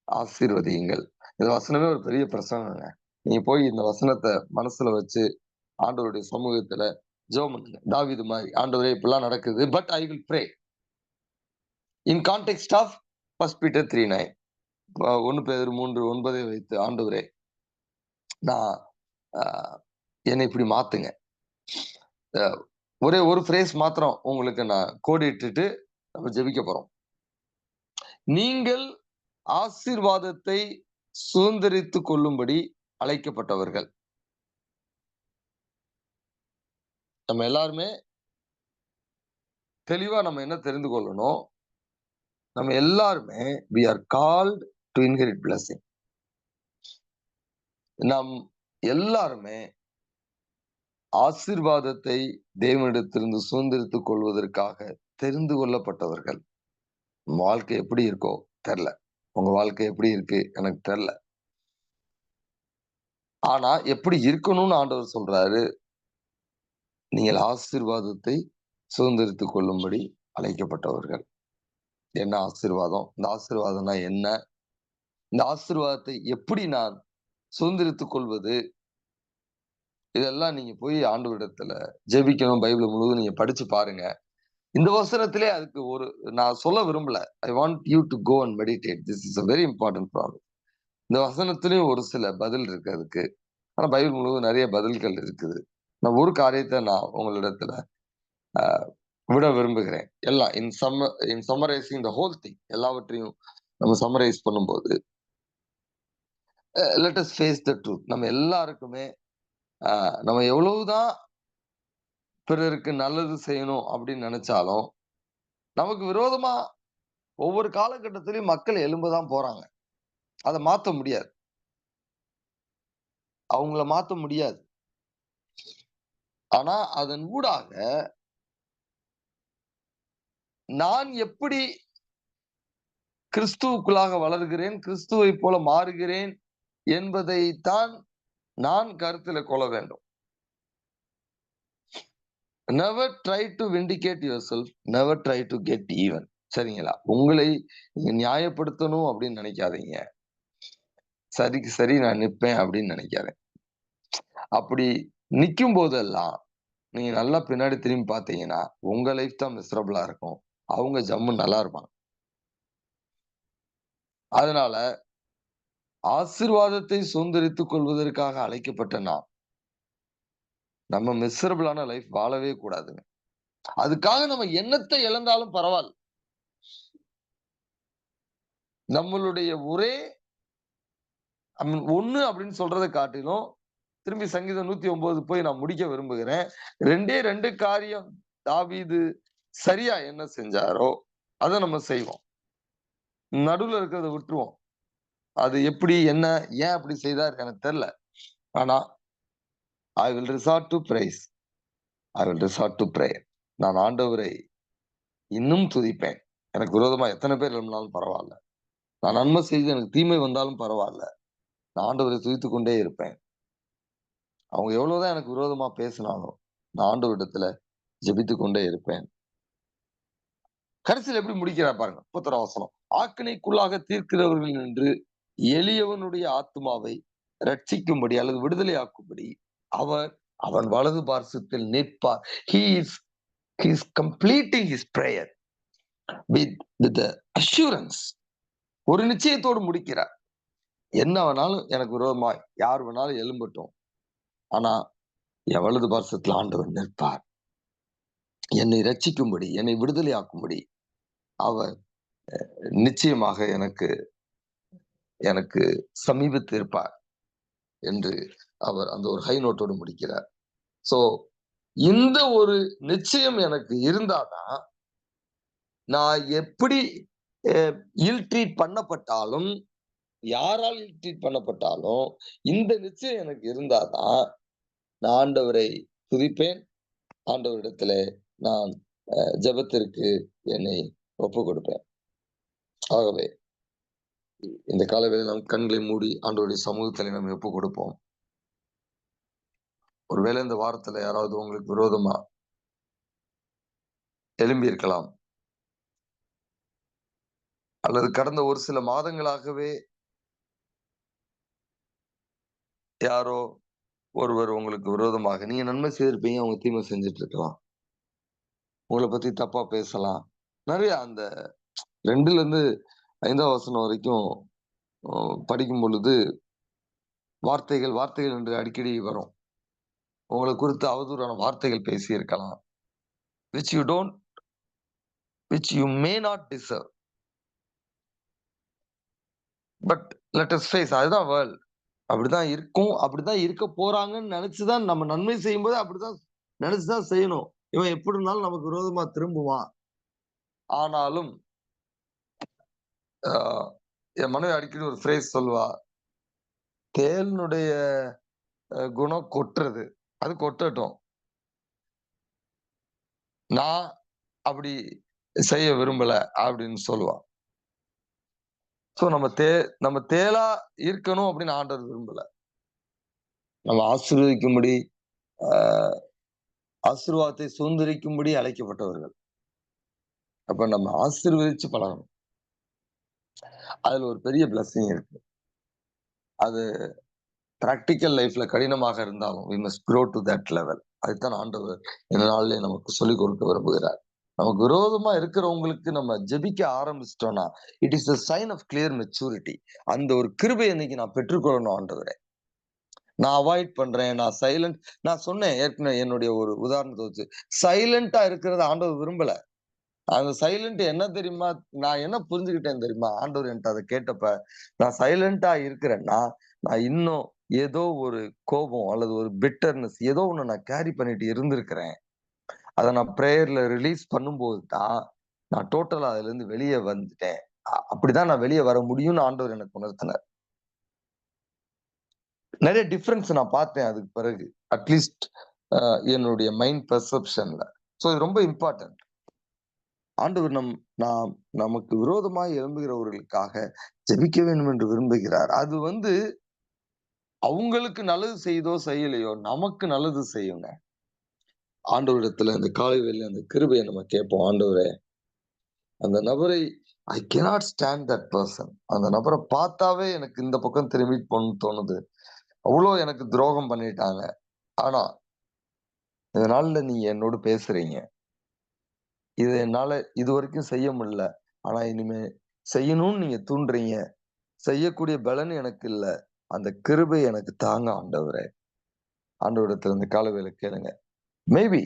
ஆசீர்வதியுங்கள். இந்த வசனமே ஒரு பெரிய பிரசங்கங்க. நீங்க போய் இந்த வசனத்தை மனசுல வச்சு ஆண்டவருடைய சமூகத்துல ஜெபம் பண்ணுங்க. தாவீது மாதிரி, ஆண்டவரே இப்படிலாம் நடக்குது, but I will pray in context of 1 Peter 3:9. 1 பேதுரு 3:9 வைத்து, ஆண்டவரே நான் என்னை இப்படி மாத்துங்க. ஒரே ஒரு ஃப்ரேஸ் மாத்திரம் உங்களுக்கு நான் கோடிட்டுட்டு நம்ம ஜெபிக்க போறோம். நீங்கள் ஆசீர்வாதத்தை சுதந்திரித்துக் கொள்ளும்படி அழைக்கப்பட்டவர்கள். நம்ம எல்லாருமே தெளிவா நம்ம என்ன தெரிந்து கொள்ளணும்? நம்ம எல்லாருமே we are called to inherit blessing. நாம் எல்லாருமே ஆசீர்வாதத்தை தேவனிடத்திலிருந்து சுதந்திரித்துக் கொள்வதற்காக தெரிந்து கொள்ளப்பட்டவர்கள். வாழ்க்கை எப்படி இருக்கோ தெரியல. உங்க வாழ்க்கை எப்படி இருக்கு எனக்கு தெரியல. ஆனா எப்படி இருக்கணும்னு ஆண்டவர் சொல்றாரு. நீங்கள் ஆசீர்வாதத்தை சுதந்திரித்துக் கொள்ளும்படி அழைக்கப்பட்டவர்கள். என்ன ஆசீர்வாதம்? இந்த ஆசீர்வாதம்னா என்ன? இந்த ஆசீர்வாதத்தை எப்படி நான் சுதந்திரித்துக் கொள்வது? இதெல்லாம் நீங்க போய் ஆண்டவரிடத்துல ஜெபிக்கணும். பைபிள் முழுவதும் நீங்க படிச்சு பாருங்க. இந்த வசனத்திலே அதுக்கு நான் சொல்ல விரும்பல. I want you to go and meditate. This is a very important problem. இந்த வசனத்திலேயும் ஒரு சில பதில் இருக்கு அதுக்கு. ஆனா பைபிள் முழுவதும் நிறைய பதில்கள் இருக்குது. நான் ஒரு காரியத்தை நான் உங்களிடத்துல விட விரும்புகிறேன். எல்லாம் in summarizing the whole thing, எல்லாவற்றையும் நம்ம சம்மரைஸ் பண்ணும்போது, let us face the truth. நம்ம எல்லாருக்குமே நம்ம எவ்வளவுதான் பிறருக்கு நல்லது செய்யணும் அப்படின்னு நினைச்சாலும், நமக்கு விரோதமா ஒவ்வொரு காலகட்டத்திலயும் மக்கள் எழும்பதான் போறாங்க. அதை மாத்த முடியாது. அவங்கள மாத்த முடியாது. ஆனா அதன் ஊடாக நான் எப்படி கிறிஸ்துவுக்குள்ளாக வளர்கிறேன், கிறிஸ்துவை போல மாறுகிறேன் என்பதைத்தான் நான் கருத்துல கொள்ள வேண்டும். Never try to vindicate your self, never try to get even. சரிங்களா? உங்களை நீங்க நியாயப்படுத்தணும் அப்படின்னு நினைக்காதீங்க. சரிக்கு சரி நான் நிப்பேன் அப்படின்னு நினைக்காதீங்க. அப்படி நிக்கும் போதெல்லாம் நீங்க நல்லா பின்னாடி திரும்பி பார்த்தீங்கன்னா, உங்க லைஃப் தான் மிசரபிளா இருக்கும். அவங்க ஜம்முன்னு நல்லா இருப்பாங்க. அதனால ஆசீர்வாதத்தை சுதந்தரித்துக் கொள்வதற்காக அழைக்கப்பட்ட நாம், நம்ம மிசரபிளான லைஃப் வாழவே கூடாதுங்க. அதுக்காக நம்ம என்னத்தை இழந்தாலும் பரவாயில்ல. நம்மளுடைய ஒரே ஒண்ணு அப்படின்னு சொல்றதை காட்டிலும், திரும்பி சங்கீதம் 109 போய் நான் முடிக்க விரும்புகிறேன். 2 காரியம் தாவீது சரியா என்ன செஞ்சாரோ, அத நம்ம செய்வோம். நடுவுல இருக்கிறத விட்டுருவோம். அது எப்படி, என்ன, ஏன் அப்படி செய்தார் எனக்கு தெரியல. ஆனா, I will resort to price. I will resort to prayer. நான் ஆண்டவரை இன்னும் துதிப்பேன். எனக்கு விரோதமா எத்தனை பேர் எழும்பினாலும் பரவாயில்ல. நான் நன்மை செய்து எனக்கு தீமை வந்தாலும் பரவாயில்ல. நான் ஆண்டவரை துதித்துக் கொண்டே இருப்பேன். அவங்க எவ்வளவுதான் எனக்கு விரோதமா பேசினாலும், நான் ஆண்டவரிடத்துல ஜெபித்துக் கொண்டே இருப்பேன். கடைசியில எப்படி முடிக்கிறார் பாருங்க. 31 வசனம். ஆக்கினைக்குள்ளாக தீர்க்கிறவர்கள் என்று எளியவனுடைய ஆத்துமாவை ரட்சிக்கும்படி அல்லது விடுதலையாக்கும்படி அவர் அவன் வலது பார்சத்தில் நிற்பார். He is completing his prayer with the assurance. ஒரு நிச்சயத்தோடு முடிக்கிறார். என்ன வேணாலும் எனக்கு விரோதமா யார் வேணாலும் எழும்பட்டும். ஆனா என் வலது பார்சத்தில் ஆண்டவர் நிற்பார். என்னை ரட்சிக்கும்படி, என்னை விடுதலையாக்கும்படி அவர் நிச்சயமாக எனக்கு எனக்கு சமீபத்து இருப்பார் என்று அவர் அந்த ஒரு ஹை நோட்டோடு முடிக்கிறார். சோ இந்த ஒரு நிச்சயம் எனக்கு இருந்தாதான், நான் எப்படி இல் ட்ரீட் பண்ணப்பட்டாலும், யாரால் இல் ட்ரீட் பண்ணப்பட்டாலும், இந்த நிச்சயம் எனக்கு இருந்தாதான் நான் ஆண்டவரை துதிப்பேன். ஆண்டவரிடத்திலே நான் ஜெபத்திற்கு என்னை ஒப்புக் கொடுப்பேன். ஆகவே இந்த காலவேளையில் நாம் கண்களை மூடி ஆண்டவருடைய சமூகத்திலே நாம் ஒப்புக் கொடுப்போம். ஒருவேளை இந்த வாரத்துல யாராவது உங்களுக்கு விரோதமா எழும்பி இருக்கலாம், அல்லது கடந்த ஒரு சில மாதங்களாகவே யாரோ ஒருவர் உங்களுக்கு விரோதமாக, நீங்க நன்மை செய்திருப்பீங்க, அவங்க தீமை செஞ்சுட்டு இருக்கலாம். உங்களை பத்தி தப்பா பேசலாம். நிறைய அந்த 2ல இருந்து 5ஆம் வசனம் வரைக்கும் படிக்கும் பொழுது வார்த்தைகள் வார்த்தைகள் என்று அடிக்கடி வரும். உங்களை குறித்து அவதூறான வார்த்தைகள் பேசி இருக்கலாம். which you may not deserve. But let us face, அதுதான் வேர்ல்ட். அப்படிதான் இருக்கும், அப்படிதான் இருக்க போறாங்கன்னு நினைச்சுதான் நம்ம நன்மை செய்யும்போது அப்படிதான் நினைச்சுதான் செய்யணும். இவன் எப்படி இருந்தாலும் நமக்கு விரோதமா திரும்புவான். ஆனாலும் என் மனைவி அடிக்கடி ஒரு ஃப்ரேஸ் சொல்லுவா, தேவனுடைய குணம் கொட்டுறது, அது கொட்டட்டும், நான் அப்படி செய்ய விரும்பல அப்படின்னு சொல்லுவா. சோ நம்ம தேளா இருக்கணும் அப்படின்னு ஆண்டவர் விரும்பல. நம்ம ஆசீர்வதிக்கும்படி, ஆசீர்வாதத்தை சுதந்திரிக்கும்படி அழைக்கப்பட்டவர்கள். அப்ப நம்ம ஆசீர்வதிச்சு பழகணும். அதுல ஒரு பெரிய பிளஸிங் இருக்கு. அது பிராக்டிக்கல் லைஃப்ல கடினமாக இருந்தாலும் we must grow to that level. அதுதான் ஆண்டவர் இந்த நாளிலே நமக்கு சொல்லிக் கொடுக்க விரும்புகிறார். நமக்கு விரோதமா இருக்கிறவங்களுக்கு நம்ம ஜெபிக்க ஆரம்பிச்சிட்டோம்னா, it is a sign of clear maturity. அந்த ஒரு கிருபை இன்னைக்கு நான் பெற்றுக்கொள்ளணும் ஆண்டவரே. நான் அவாய்ட் பண்றேன். நான் சொன்னேன் ஏற்கனவே என்னுடைய ஒரு உதாரணத்த வச்சு. சைலன்ட்டா இருக்கிறத ஆண்டவர் விரும்பல. அந்த சைலன்ட் என்ன தெரியுமா? நான் என்ன புரிஞ்சுகிட்டேன் தெரியுமா? ஆண்டவர் என்ட்ட அத கேட்டப்ப, நான் சைலன்ட்டா இருக்கிறேன்னா, நான் இன்னும் ஏதோ ஒரு கோபம் அல்லது ஒரு பிட்டர்னஸ் ஏதோ ஒண்ணு நான் கேரி பண்ணிட்டு இருந்திருக்கிறேன். அத நான் பிரேயர்ல ரிலீஸ் பண்ணும்போது தான், நான் டோட்டலா அதுலருந்து வெளிய வந்துட்டேன். அப்படிதான் நான் வெளிய வர முடியும்னு ஆண்டவர் எனக்கு உணர்த்தினார். நெறைய டிஃபரன்ஸ் நான் பார்த்தேன் அதுக்கு பிறகு. அட்லீஸ்ட் அ என்னுடைய மைண்ட் பெர்செப்ஷன்ல. சோ இது ரொம்ப இம்பார்ட்டன்ட். ஆண்டவர் நாம் நமக்கு விரோதமாய் எழும்புகிறவர்களுக்காக ஜெபிக்க வேண்டும் என்று விரும்புகிறார். அது வந்து அவங்களுக்கு நல்லது செய்யுதோ, செய்யலையோ, நமக்கு நல்லது செய்யுங்க. ஆண்டவரிடத்துல இந்த காலை வேளையில அந்த கிருபைய நம்ம கேட்போம். ஆண்டவரே, அந்த நபரை I cannot stand that person. அந்த நபர பார்த்தாவே எனக்கு இந்த பக்கம் திரும்பிட்டு போணும்னு தோணுது. அவ்ளோ எனக்கு துரோகம் பண்ணிட்டாங்க. ஆனா, இந்த நாள்ல நீங்க என்னோடு பேசுறீங்க. இத என்னால இதுவரைக்கும் செய்ய முடியல. ஆனா இனிமே செய்யணும்னு நீங்க தூண்டுறீங்க. செய்யக்கூடிய பலன் எனக்கு இல்ல. அந்த கிருபை எனக்கு தாங்க ஆண்டவரே. ஆண்டவரிடத்துல இந்த கால வேளையில கேளுங்க. மேபி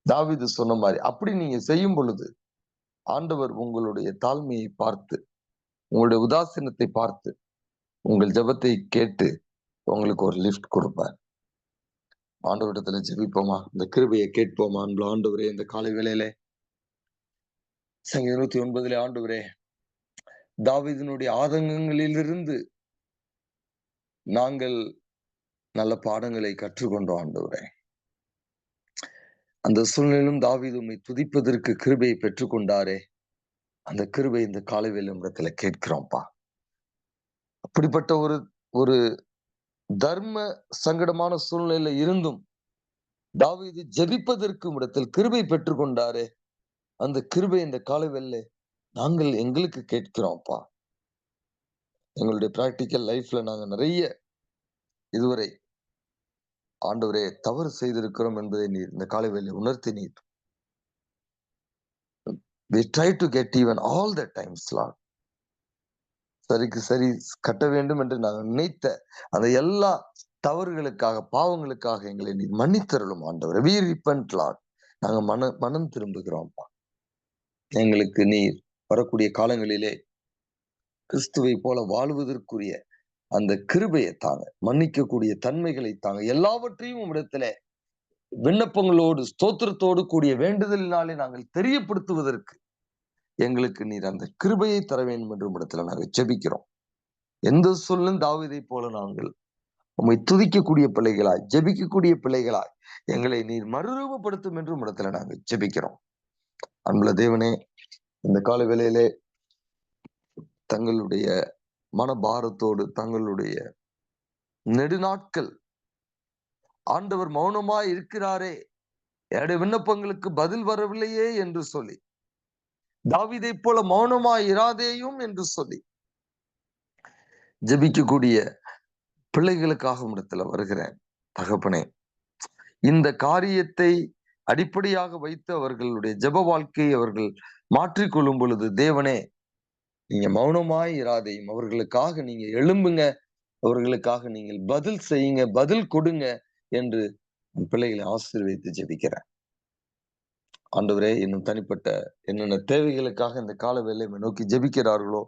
தாவீது சொன்ன மாரி, அப்படி நீங்க செய்யும் பொழுது, ஆண்டவர் உங்களுடைய தாழ்மையை பார்த்து, உங்களுடைய உதாசீனத்தை பார்த்து, உங்கள் ஜெபத்தை கேட்டு, உங்களுக்கு ஒரு லிஃப்ட் குடுப்பார். ஆண்டவரிடத்துல ஜெபிப்போமா? இந்த கிருபையை கேட்போமா? அன்புள்ள ஆண்டவரே, இந்த காலை வேளையிலே சங்கீதம் 109 ஆண்டவரே, தாவீதினுடைய ஆதங்கங்களிலிருந்து நாங்கள் நல்ல பாடங்களை கற்றுக்கொண்டோம் ஆண்டவரே. அந்த சூழ்நிலையிலும் தாவீது உம்மை துதிப்பதற்கு கிருபையை பெற்றுக்கொண்டாரே, அந்த கிருபை இந்த காலை வேளையில உம்மிடத்துல கேட்கிறோம்ப்பா. அப்படிப்பட்ட ஒரு ஒரு தர்ம சங்கடமான சூழ்நிலையில இருந்தும், தாவீது ஜெபிப்பதற்கு உம்மிடத்தில் கிருபை பெற்றுக்கொண்டாரே, அந்த கிருபை இந்த காலை வேளையில நாங்கள் எங்களுக்கு கேட்கிறோம்ப்பா. எங்களுடைய பிராக்டிகல் லைஃப்ல நாங்க நெறைய இதுவரை ஆண்டவரே தவறு செய்திருக்கிறோம் என்பதை நீர் இந்த காலை வேளையில உணர்த்தினீர். We try to get even all the times, Lord. சரிக்கு சரி கட்ட வேண்டும் என்று நாங்கள் நினைத்த அந்த எல்லா தவறுகளுக்காக, பாவங்களுக்காக எங்களை நீர் மன்னித்தருளும் ஆண்டவரே. We repent, Lord. நாங்க மனம் திரும்புகிறோம்ப்பா. எங்களுக்கு நீர் வரக்கூடிய காலங்களிலே கிறிஸ்துவைப் போல வாழ்வதற்குரிய அந்த கிருபையை தாங்க. மன்னிக்கக்கூடிய தன்மைகளை தாங்க. எல்லாவற்றையும் உம்மிடத்திலே விண்ணப்பங்களோடு, ஸ்தோத்திரத்தோடு கூடிய வேண்டுதலினாலே நாங்கள் தெரியப்படுத்துவதற்கு எங்களுக்கு நீர் அந்த கிருபையை தர வேண்டும் என்று உம்மிடத்துல நாங்க ஜெபிக்கிறோம். எந்த சூழலும் தாவீதைப் போல நாங்கள் உம்மை துதிக்கக்கூடிய பிள்ளைகளாய், ஜெபிக்கக்கூடிய பிள்ளைகளாய் எங்களை நீர் மறுரூபப்படுத்தும் என்று உம்மிடத்துல நாங்க ஜெபிக்கிறோம். அன்புள்ள தேவனே, இந்த கால வேளையிலே தங்களுடைய மனபாரத்தோடு, தங்களுடைய நெடுநாட்கள் ஆண்டவர் மௌனமாய் இருக்கிறாரே, என்னுடைய விண்ணப்பங்களுக்கு பதில் வரவில்லையே என்று சொல்லி, தாவீதைப் போல மௌனமாய் இராதேயும் என்று சொல்லி, ஜெபிக்கக்கூடிய பிள்ளைகளுக்காக உம்மிடத்துல வருகிறேன். தகப்பனே, இந்த காரியத்தை அடிப்படையாக வைத்து அவர்களுடைய ஜெப வாழ்க்கையை அவர்கள் மாற்றிக்கொள்ளும் பொழுது, தேவனே, நீங்க மௌனமாய் இராதேயும். அவர்களுக்காக நீங்க எழும்புங்க. அவர்களுக்காக நீங்கள் பதில் செய்யுங்க, பதில் கொடுங்க என்று உன் பிள்ளைகளை ஆசீர்வதித்து ஜெபிக்கிறேன். ஆண்டவரே, இன்னும் தனிப்பட்ட என்னென்ன தேவைகளுக்காக இந்த கால வேளையை நோக்கி ஜெபிக்கிறார்களோ,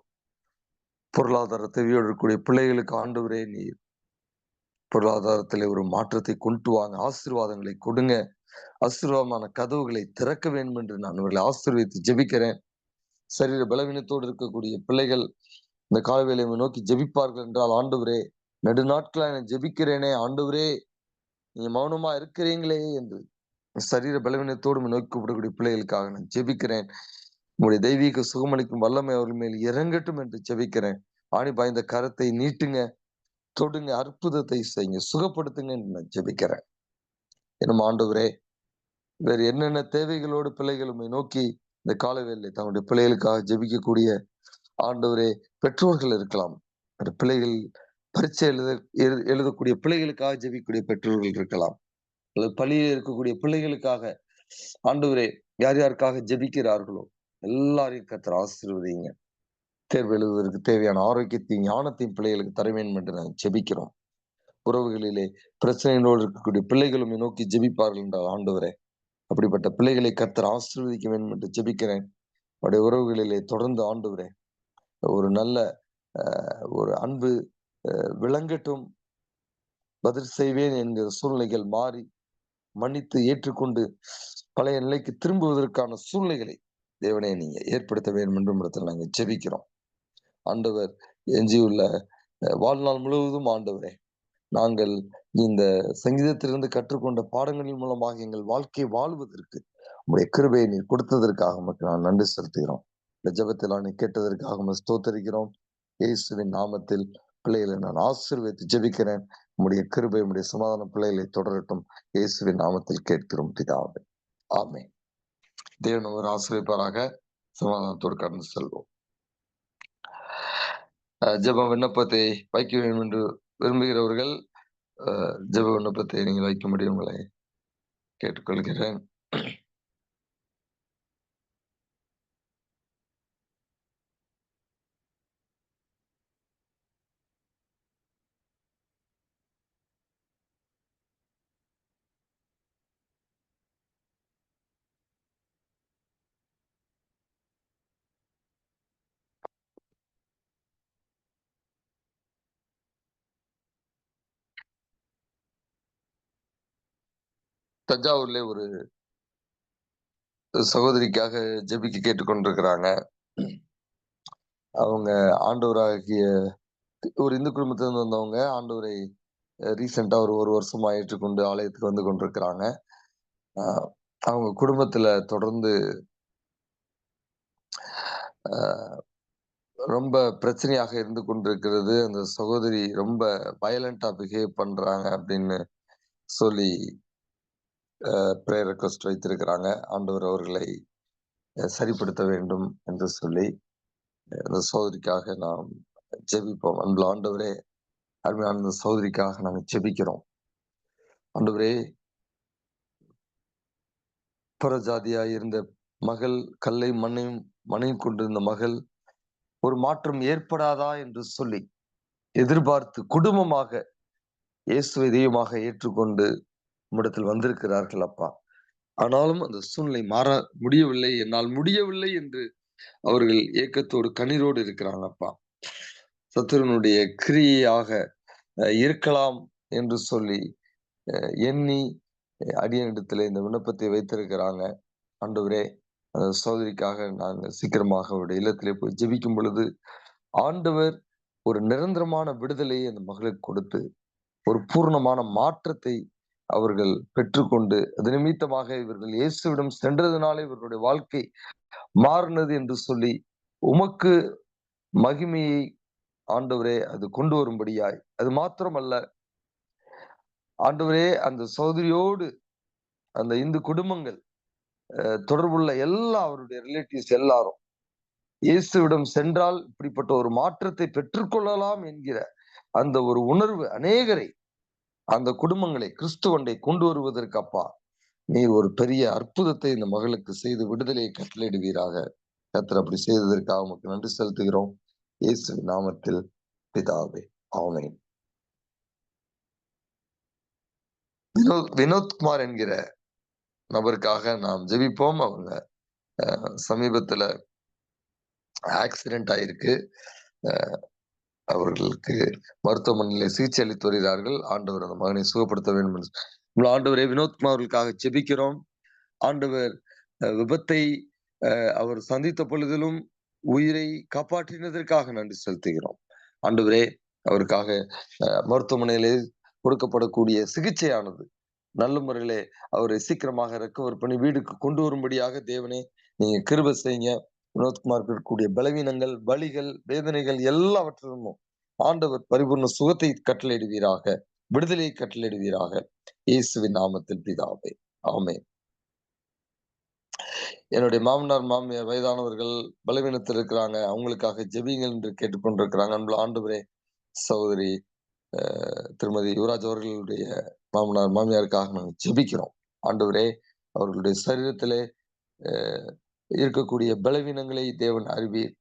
பொருளாதார தேவையோடு இருக்கக்கூடிய பிள்ளைகளுக்கு ஆண்டவரே, நீர் பொருளாதாரத்திலே ஒரு மாற்றத்தை கொண்டு வாங்க. ஆசீர்வாதங்களை கொடுங்க. ஆசீர்வாதமான கதவுகளை திறக்க வேண்டும் என்று நான் அவர்களை ஆசீர்வதித்து ஜெபிக்கிறேன். சரீர பலவீனத்தோடு இருக்கக்கூடிய பிள்ளைகள் இந்த கால வேளையை நோக்கி ஜெபிப்பார்கள் என்றால், ஆண்டவரே, நெடுநாட்களா நான் ஜெபிக்கிறேனே, ஆண்டவரே, நீங்க மௌனமா இருக்கிறீங்களே என்று சரீர பலவீனத்தோடு உம்மை நோக்கி கூப்பிடக்கூடிய பிள்ளைகளுக்காக நான் ஜெபிக்கிறேன். உங்களுடைய தெய்வீக சுகமளிக்கும் வல்லமை அவர்கள் மேல் இறங்கட்டும் என்று ஜெபிக்கிறேன். ஆணி பாய்ந்த கரத்தை நீட்டுங்க, தொடுங்க, அற்புதத்தை செய்யுங்க, சுகப்படுத்துங்க என்று நான் ஜெபிக்கிறேன். இன்னும் ஆண்டவரே, வேறு என்னென்ன தேவைகளோடு பிள்ளைகள் உம்மை நோக்கி இந்த கால வேளையிலே தங்களுடைய பிள்ளைகளுக்காக ஜெபிக்கக்கூடிய ஆண்டவரே, பெற்றோர்கள் இருக்கலாம். அந்த பிள்ளைகள் பரீட்சை எழுதக்கூடிய பிள்ளைகளுக்காக ஜெபிக்கக்கூடிய பெற்றோர்கள் இருக்கலாம். அல்லது பள்ளியில் இருக்கக்கூடிய பிள்ளைகளுக்காக ஆண்டவரே, யார் யாருக்காக ஜெபிக்கிறார்களோ எல்லாரையும் கர்த்தர் ஆசீர்வதிங்க. தேர்வு எழுதுவதற்கு தேவையான ஆரோக்கியத்தையும், ஞானத்தையும் பிள்ளைகளுக்கு தர வேண்டும் என்று நாங்கள் ஜெபிக்கிறோம். உறவுகளிலே பிரச்சனைகளோடு இருக்கக்கூடிய பிள்ளைகளும் நோக்கி ஜெபிப்பார்கள் என்றால் ஆண்டவரே, அப்படிப்பட்ட பிள்ளைகளை கர்த்தர் ஆசீர்வதிக்க வேண்டும் என்று ஜெபிக்கிறேன். அவருடைய உறவுகளிலே தொடர்ந்து ஆண்டவரே ஒரு நல்ல ஒரு அன்பு விளங்கட்டும். பதில் செய்வேன் என்கிற சூழ்நிலைகள் மாறி மன்னித்து ஏற்றுக்கொண்டு பழைய நிலைக்கு திரும்புவதற்கான சூழ்நிலைகளை தேவனே நீங்க ஏற்படுத்த வேண்டும் என்றும் இடத்துல நாங்க ஜெபிக்கிறோம். ஆண்டவர் எஞ்சியுள்ள வாழ்நாள் முழுவதும் ஆண்டவரே, நாங்கள் இந்த சங்கீதத்திலிருந்து கற்றுக்கொண்ட பாடங்களின் மூலமாக எங்கள் வாழ்க்கை வாழ்வதற்கு உங்களுடைய கிருபையை நீர் கொடுத்ததற்காக உமக்கு நான் நன்றி செலுத்துகிறோம். இந்த ஜெபத்தில் நான் கேட்டதற்காக ஸ்தோத்தரிக்கிறோம். இயேசுவின் நாமத்தில் பிள்ளைகளை நான் ஆசீர்வதித்து ஜெபிக்கிறேன். உம்முடைய கிருபை, உம்முடைய சமாதான பிள்ளைகளை தொடரட்டும். இயேசுவின் நாமத்தில் கேட்கிறோம் பிதாவே. ஆமென். தேவன் ஒரு ஆசீர்வதிப்பாராக. சமாதானத்தோடு கடந்து செல்வோம். ஜெப விண்ணப்பத்தை வைக்க வேண்டும் என்று விரும்புகிறவர்கள் ஜெப விண்ணப்பத்தை நீங்கள் வைக்கும்படி உங்களை கேட்டுக்கொள்கிறேன். தஞ்சாவூர்ல ஒரு சகோதரிக்காக ஜெபிக்க கேட்டுக்கொண்டிருக்கிறாங்க. அவங்க ஆண்டவராகிய ஒரு இந்து குடும்பத்திலிருந்து வந்தவங்க ஆண்டவரை ரீசெண்டா ஒரு வருஷமா ஏற்றுக்கொண்டு ஆலயத்துக்கு வந்து கொண்டிருக்கிறாங்க. அவங்க குடும்பத்துல தொடர்ந்து ரொம்ப பிரச்சனையாக இருந்து கொண்டிருக்கிறது. அந்த சகோதரி ரொம்ப வயலண்டா பிஹேவ் பண்றாங்க அப்படின்னு சொல்லி பிரேயர் ரெக்வஸ்ட் வைத்திருக்கிறாங்க. ஆண்டவர் அவர்களை சரிப்படுத்த வேண்டும் என்று சொல்லி அந்த சகோதரிக்காக நாம் ஜெபிப்போம். அன்புள்ள ஆண்டவரே, அருமையான அந்த சகோதரிக்காக நாங்கள் ஜெபிக்கிறோம். ஆண்டவரே, புறஜாதியாய் இருந்த மகள், கல்லை மண்ணையும் கொண்டிருந்த மகள் ஒரு மாற்றம் ஏற்படாதா என்று சொல்லி எதிர்பார்த்து குடும்பமாக இயேசுவை தெய்வமாக ஏற்றுக்கொண்டு உம்மிடத்தில் வந்திருக்கிறார்கள் அப்பா. ஆனாலும் அந்த சூழ்நிலை மாற முடியவில்லை, என்னால் முடியவில்லை என்று அவர்கள் ஏக்கத்தோடு கண்ணீரோடு இருக்கிறாங்க அப்பா. சத்துருனுடைய கிரியையாக இருக்கலாம் என்று சொல்லி எண்ணி அடியனிடத்தில் இந்த விண்ணப்பத்தை வைத்திருக்கிறாங்க. ஆண்டவரே, அந்த சகோதரிக்காக நாங்கள் சீக்கிரமாக அவருடைய இல்லத்திலே போய் ஜெபிக்கும் பொழுது ஆண்டவர் ஒரு நிரந்தரமான விடுதலையை அந்த மகளுக்கு கொடுத்து ஒரு பூர்ணமான மாற்றத்தை அவர்கள் பெற்றுக்கொண்டு அது நிமித்தமாக இவர்கள் இயேசுவிடம் சென்றதுனாலே இவர்களுடைய வாழ்க்கை மாறினது என்று சொல்லி உமக்கு மகிமையை ஆண்டவரே அது கொண்டு வரும்படியாய், அது மாத்திரமல்ல ஆண்டவரே, அந்த சகோதரியோடு அந்த இந்து குடும்பங்கள் தொடர்புள்ள எல்லா அவருடைய ரிலேட்டிவ்ஸ் எல்லாரும் இயேசுவிடம் சென்றால் இப்படிப்பட்ட ஒரு மாற்றத்தை பெற்றுக்கொள்ளலாம் என்கிற அந்த ஒரு உணர்வு அநேகரை, அந்த குடும்பங்களை கிறிஸ்துவண்டை கொண்டு வருவதற்கு அப்பா நீர் ஒரு பெரிய அற்புதத்தை இந்த மகளுக்கு செய்து விடுதலையை கட்டளையிடுவீராக. கர்த்தர் அப்படி செய்ததற்காக உமக்கு நன்றி செலுத்துகிறோம். இயேசு நாமத்தில் பிதாவே, ஆமென். வினோத்குமார் என்கிற நபருக்காக நாம் ஜெபிப்போம். அவங்க சமீபத்துல ஆக்சிடென்ட் ஆயிருக்கு. அவர்களுக்கு மருத்துவமனையில் சிகிச்சை அளித்து வருகிறார்கள். ஆண்டவர் அந்த மகனை சுகப்படுத்த வேண்டும் என்று ஆண்டவரே, வினோத்குமார் அவர்களுக்காக ஜெபிக்கிறோம். ஆண்டவர் விபத்தை அவர் சந்தித்த பொழுதிலும் உயிரை காப்பாற்றினதற்காக நன்றி செலுத்துகிறோம். ஆண்டவரே, அவருக்காக மருத்துவமனையிலே கொடுக்கப்படக்கூடிய சிகிச்சையானது நல்ல முறையிலே அவரை சீக்கிரமாக ரெக்கவர் பண்ணி வீடுக்கு கொண்டு வரும்படியாக தேவனே நீங்க கிருபை செய்யுங்க. வினோத்குமார் இருக்கக்கூடிய பலவீனங்கள், வலிகள், வேதனைகள் எல்லாவற்றிலும் ஆண்டவர் பரிபூர்ண சுகத்தை கட்டளையிடுவீராக, விடுதலையை கட்டளையிடுவீராக. இயேசுவின் நாமத்தில் பிதாவே, ஆமென். என்னுடைய மாமனார் மாமியார் வயதானவர்கள் பலவீனத்தில் இருக்கிறாங்க, அவங்களுக்காக ஜெபிங்கள் என்று கேட்டுக்கொண்டிருக்கிறாங்க. ஆண்டவரே, சகோதரி திருமதி யுவராஜ் அவர்களுடைய மாமனார் மாமியாருக்காக நாங்கள் ஜெபிக்கிறோம். ஆண்டவரே, அவர்களுடைய சரீரத்திலே இருக்கக்கூடிய பலவீனங்களை தேவன் அறிவீர்.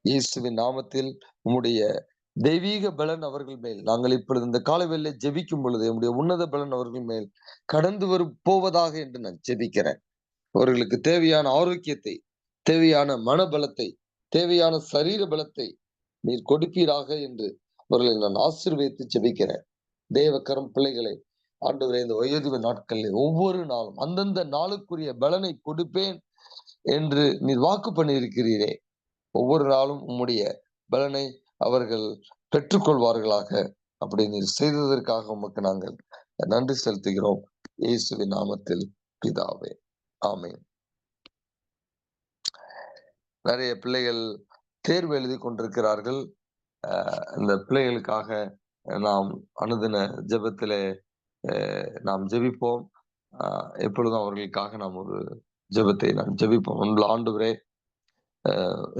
இயேசுவின் நாமத்தில் உம்முடைய தெய்வீக பலன் அவர்கள் மேல் நாங்கள் இப்பொழுது இந்த காலவெளியிலே ஜெபிக்கும் பொழுது என்னுடைய உன்னத பலன் அவர்கள் மேல் கடந்து போவதாக என்று நான் ஜெபிக்கிறேன். அவர்களுக்கு தேவையான ஆரோக்கியத்தை, தேவையான மனபலத்தை, தேவையான சரீர பலத்தை நீர் கொடுப்பீராக என்று அவர்களை நான் ஆசீர்வதித்து ஜெபிக்கிறேன். தேவக்கரம் பிள்ளைகளை ஆண்டவரே, இந்த வயோதிப நாட்களில் ஒவ்வொரு நாளும் அந்தந்த நாளுக்குரிய பலனை கொடுப்பேன் என்று நீர் வாக்கு பண்ணியிருக்கிறீரே. ஒவ்வொரு நாளும் உம்முடைய பலனை அவர்கள் பெற்றுக்கொள்வார்களாக. அப்படி நீர் செய்ததற்காக உமக்கு நாங்கள் நன்றி செலுத்துகிறோம். இயேசுவின் நாமத்தில் பிதாவே, ஆமென். நிறைய பிள்ளைகள் தேர்வு எழுதி கொண்டிருக்கிறார்கள். இந்த பிள்ளைகளுக்காக நாம் அனுதின ஜெபத்திலே நாம் ஜெபிப்போம். எப்பொழுதும் அவர்களுக்காக நாம் ஒரு ஜெபத்தை நாம் ஜெபிப்போம். ஆண்டவரே,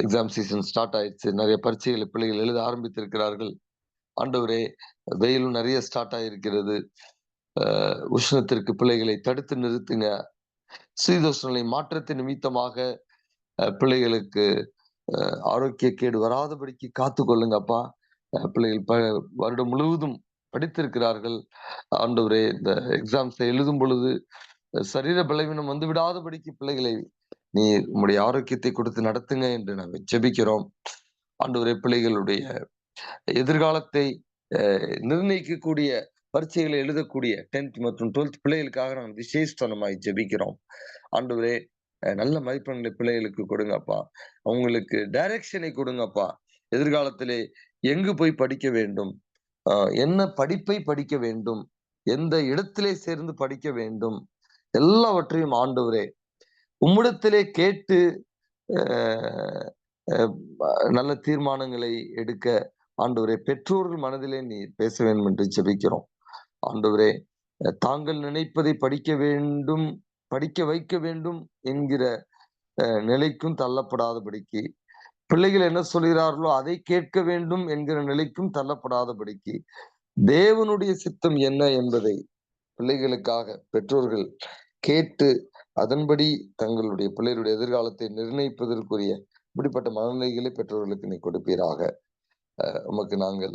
எக்ஸாம் சீசன் ஸ்டார்ட் ஆயிடுச்சு. நிறைய பரீட்சைகளை பிள்ளைகள் எழுத ஆரம்பித்திருக்கிறார்கள். ஆண்டவரே, வெயிலும் நிறைய ஸ்டார்ட் ஆகியிருக்கிறது. உஷ்ணத்திற்கு பிள்ளைகளை தடுத்து நிறுத்துங்க. சீதோஷ்ண மாற்றத்தின் நிமித்தமாக பிள்ளைகளுக்கு ஆரோக்கிய கேடு வராதபடிக்கு காத்து கொள்ளுங்கப்பா. பிள்ளைகள் வருடம் முழுவதும் படித்திருக்கிறார்கள். ஆண்டவரே, இந்த எக்ஸாம்ஸை எழுதும் பொழுது சரீர பலவீனம் வந்து விடாதபடிக்கு பிள்ளைகளை நீ உம்முடைய ஆரோக்கியத்தை கொடுத்து நடத்துங்க என்று நாங்கள் ஜெபிக்கிறோம். ஆண்டவரே, பிள்ளைகளுடைய எதிர்காலத்தை நிர்ணயிக்கக்கூடிய பரீட்சைகளை எழுதக்கூடிய 10th மற்றும் 12th பிள்ளைகளுக்காக நாங்கள் விசேஷமாய் ஜெபிக்கிறோம். ஆண்டவரே, நல்ல மதிப்பெண்களை பிள்ளைகளுக்கு கொடுங்கப்பா. அவங்களுக்கு டைரக்ஷனை கொடுங்கப்பா. எதிர்காலத்திலே எங்கு போய் படிக்க வேண்டும், என்ன படிப்பை படிக்க வேண்டும், எந்த இடத்திலே சேர்ந்து படிக்க வேண்டும், எல்லாவற்றையும் ஆண்டவரே உம்மிடத்திலே கேட்டு நல்ல தீர்மானங்களை எடுக்க ஆண்டவரே பெற்றோர்கள் மனதிலே நீ பேச வேண்டும் என்று ஜெபிக்கிறோம். ஆண்டவரே, தாங்கள் நினைப்பதை படிக்க வேண்டும், படிக்க வைக்க வேண்டும் என்கிற நிலைக்கும் தள்ளப்படாதபடிக்கு, பிள்ளைகள் என்ன சொல்கிறார்களோ அதை கேட்க வேண்டும் என்கிற நிலைக்கும் தள்ளப்படாதபடிக்கு, தேவனுடைய சித்தம் என்ன என்பதை பிள்ளைகளுக்காக பெற்றோர்கள் கேட்டு அதன்படி தங்களுடைய பிள்ளைகளுடைய எதிர்காலத்தை நிர்ணயிப்பதற்குரிய இப்படிப்பட்ட மனநிலைகளை பெற்றோர்களுக்கு நீ கொடுப்பீராக. உமக்கு நாங்கள்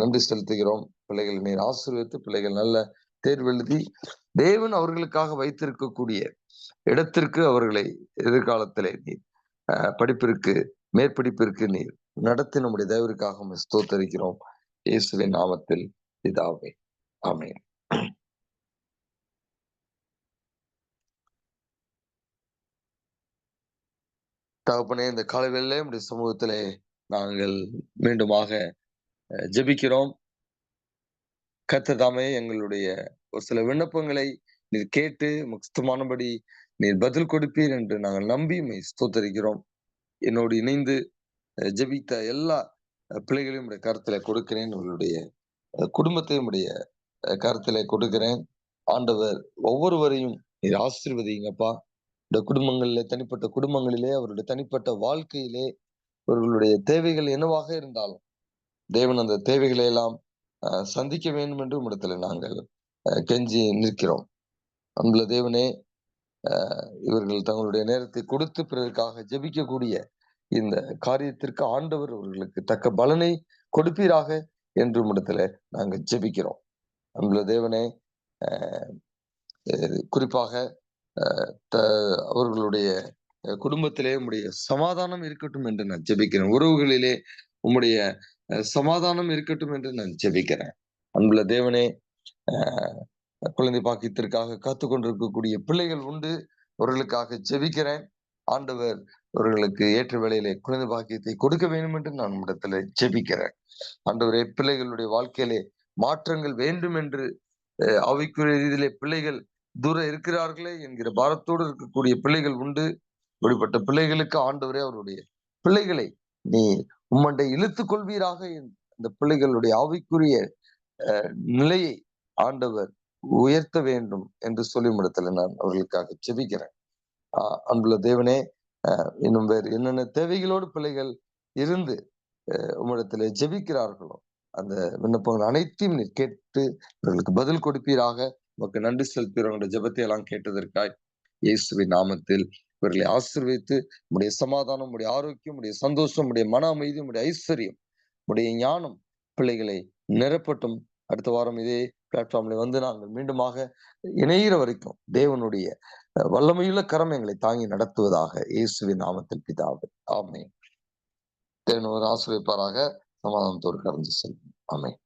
நன்றி செலுத்துகிறோம். பிள்ளைகளை நீர் ஆசீர்வதித்து பிள்ளைகள் நல்ல தேர்வு எழுதி தேவன் அவர்களுக்காக வைத்திருக்கக்கூடிய இடத்திற்கு அவர்களை எதிர்காலத்திலே நீர் படிப்பிற்கு மேற்படிப்பிற்கு நீர் நடத்தி நம்முடைய தேவருக்காக ஸ்தோத்தரிக்கிறோம். இயேசுவின் நாமத்தில் பிதாவே, ஆமென். தகப்பனே, இந்த காலைவேளையிலே நம்முடைய சமூகத்திலே நாங்கள் மீண்டுமாக ஜெபிக்கிறோம். கர்த்தர் தாமே எங்களுடைய ஒரு சில விண்ணப்பங்களை நீர் கேட்டு முக்தமானபடி நீர் பதில் கொடுப்பீர் என்று நாங்கள் நம்பி ஸ்தோத்தரிக்கிறோம். என்னோடு இணைந்து ஜெபித்த எல்லா பிள்ளைகளையும் உடைய கருத்துல கொடுக்கிறேன். உங்களுடைய குடும்பத்தையும் உடைய கருத்துல கொடுக்கிறேன். ஆண்டவர் ஒவ்வொருவரையும் நீர் ஆசீர்வதிங்கப்பா. இந்த குடும்பங்களிலே, தனிப்பட்ட குடும்பங்களிலே, அவருடைய தனிப்பட்ட வாழ்க்கையிலே அவர்களுடைய தேவைகள் என்னவாக இருந்தாலும் தேவன் அந்த தேவைகளை எல்லாம் சந்திக்க வேண்டும் என்று உம்மிடத்துல நாங்கள் கெஞ்சி நிற்கிறோம். அன்புள்ள தேவனே, இவர்கள் தங்களுடைய நேரத்தை கொடுத்து பிறருக்காக ஜெபிக்கக்கூடிய இந்த காரியத்திற்கு ஆண்டவர் அவர்களுக்கு தக்க பலனை கொடுப்பீராக என்று உம்மிடத்துல நாங்கள் ஜெபிக்கிறோம். அன்புள்ள தேவனே, குறிப்பாக அவர்களுடைய குடும்பத்திலே உம்முடைய சமாதானம் இருக்கட்டும் என்று நான் ஜெபிக்கிறேன். உறவுகளிலே உம்முடைய சமாதானம் இருக்கட்டும் என்று நான் ஜெபிக்கிறேன். அன்புள்ள தேவனே, குழந்தை பாக்கியத்திற்காக காத்து கொண்டிருக்கக்கூடிய பிள்ளைகள் உண்டு. அவர்களுக்காக ஜெபிக்கிறேன். ஆண்டவர் அவர்களுக்கு ஏற்ற வேளையிலே குழந்தை பாக்கியத்தை கொடுக்க வேண்டும் என்று நான் இடத்துல ஜெபிக்கிறேன். ஆண்டவரே, பிள்ளைகளுடைய வாழ்க்கையிலே மாற்றங்கள் வேண்டும் என்று ஆவிக்குரிய ரீதியிலே பிள்ளைகள் தூரம் இருக்கிறார்களே என்கிற பாரத்தோடு இருக்கக்கூடிய பிள்ளைகள் உண்டு. இப்படிப்பட்ட பிள்ளைகளுக்கு ஆண்டவரே அவருடைய பிள்ளைகளை நீ உம்மண்டை இழுத்துக் கொள்வீராக. இந்த பிள்ளைகளுடைய ஆவிக்குரிய நிலையை ஆண்டவர் உயர்த்த வேண்டும் என்று சொல்லி இடத்துல நான் அவர்களுக்காக ஜெபிக்கிறேன். அன்புள்ள தேவனே, இன்னும் வேறு என்னென்ன தேவைகளோடு பிள்ளைகள் இருந்து உம்மிடத்துல ஜெபிக்கிறார்களோ அந்த விண்ணப்பங்கள் அனைத்தையும் நீ கேட்டு அவர்களுக்கு பதில் கொடுப்பீராக. உமக்கு நன்றி செலுத்துகிறவங்க ஜெபத்தை எல்லாம் கேட்டதற்காய் இயேசுவின் நாமத்தில் இவர்களை ஆசீர்வதித்து உடைய சமாதானம், உடைய ஆரோக்கியம், உடைய சந்தோஷம், உடைய மன அமைதி, உடைய ஐஸ்வர்யம், உடைய ஞானம் பிள்ளைகளை நிரப்பட்டும். அடுத்த வாரம் இதே பிளாட்ஃபார்ம்ல வந்து நாங்கள் மீண்டுமாக இணைகிற வரைக்கும் தேவனுடைய வல்லமையுள்ள கரம் எங்களை தாங்கி நடத்துவதாக இயேசுவின் நாமத்தில் பிதாவே. ஆமென். தேவன் ஒரு ஆசீர்வதிப்பாராக. சமாதானத்தோடு கடந்து செல்வோம். ஆமென்.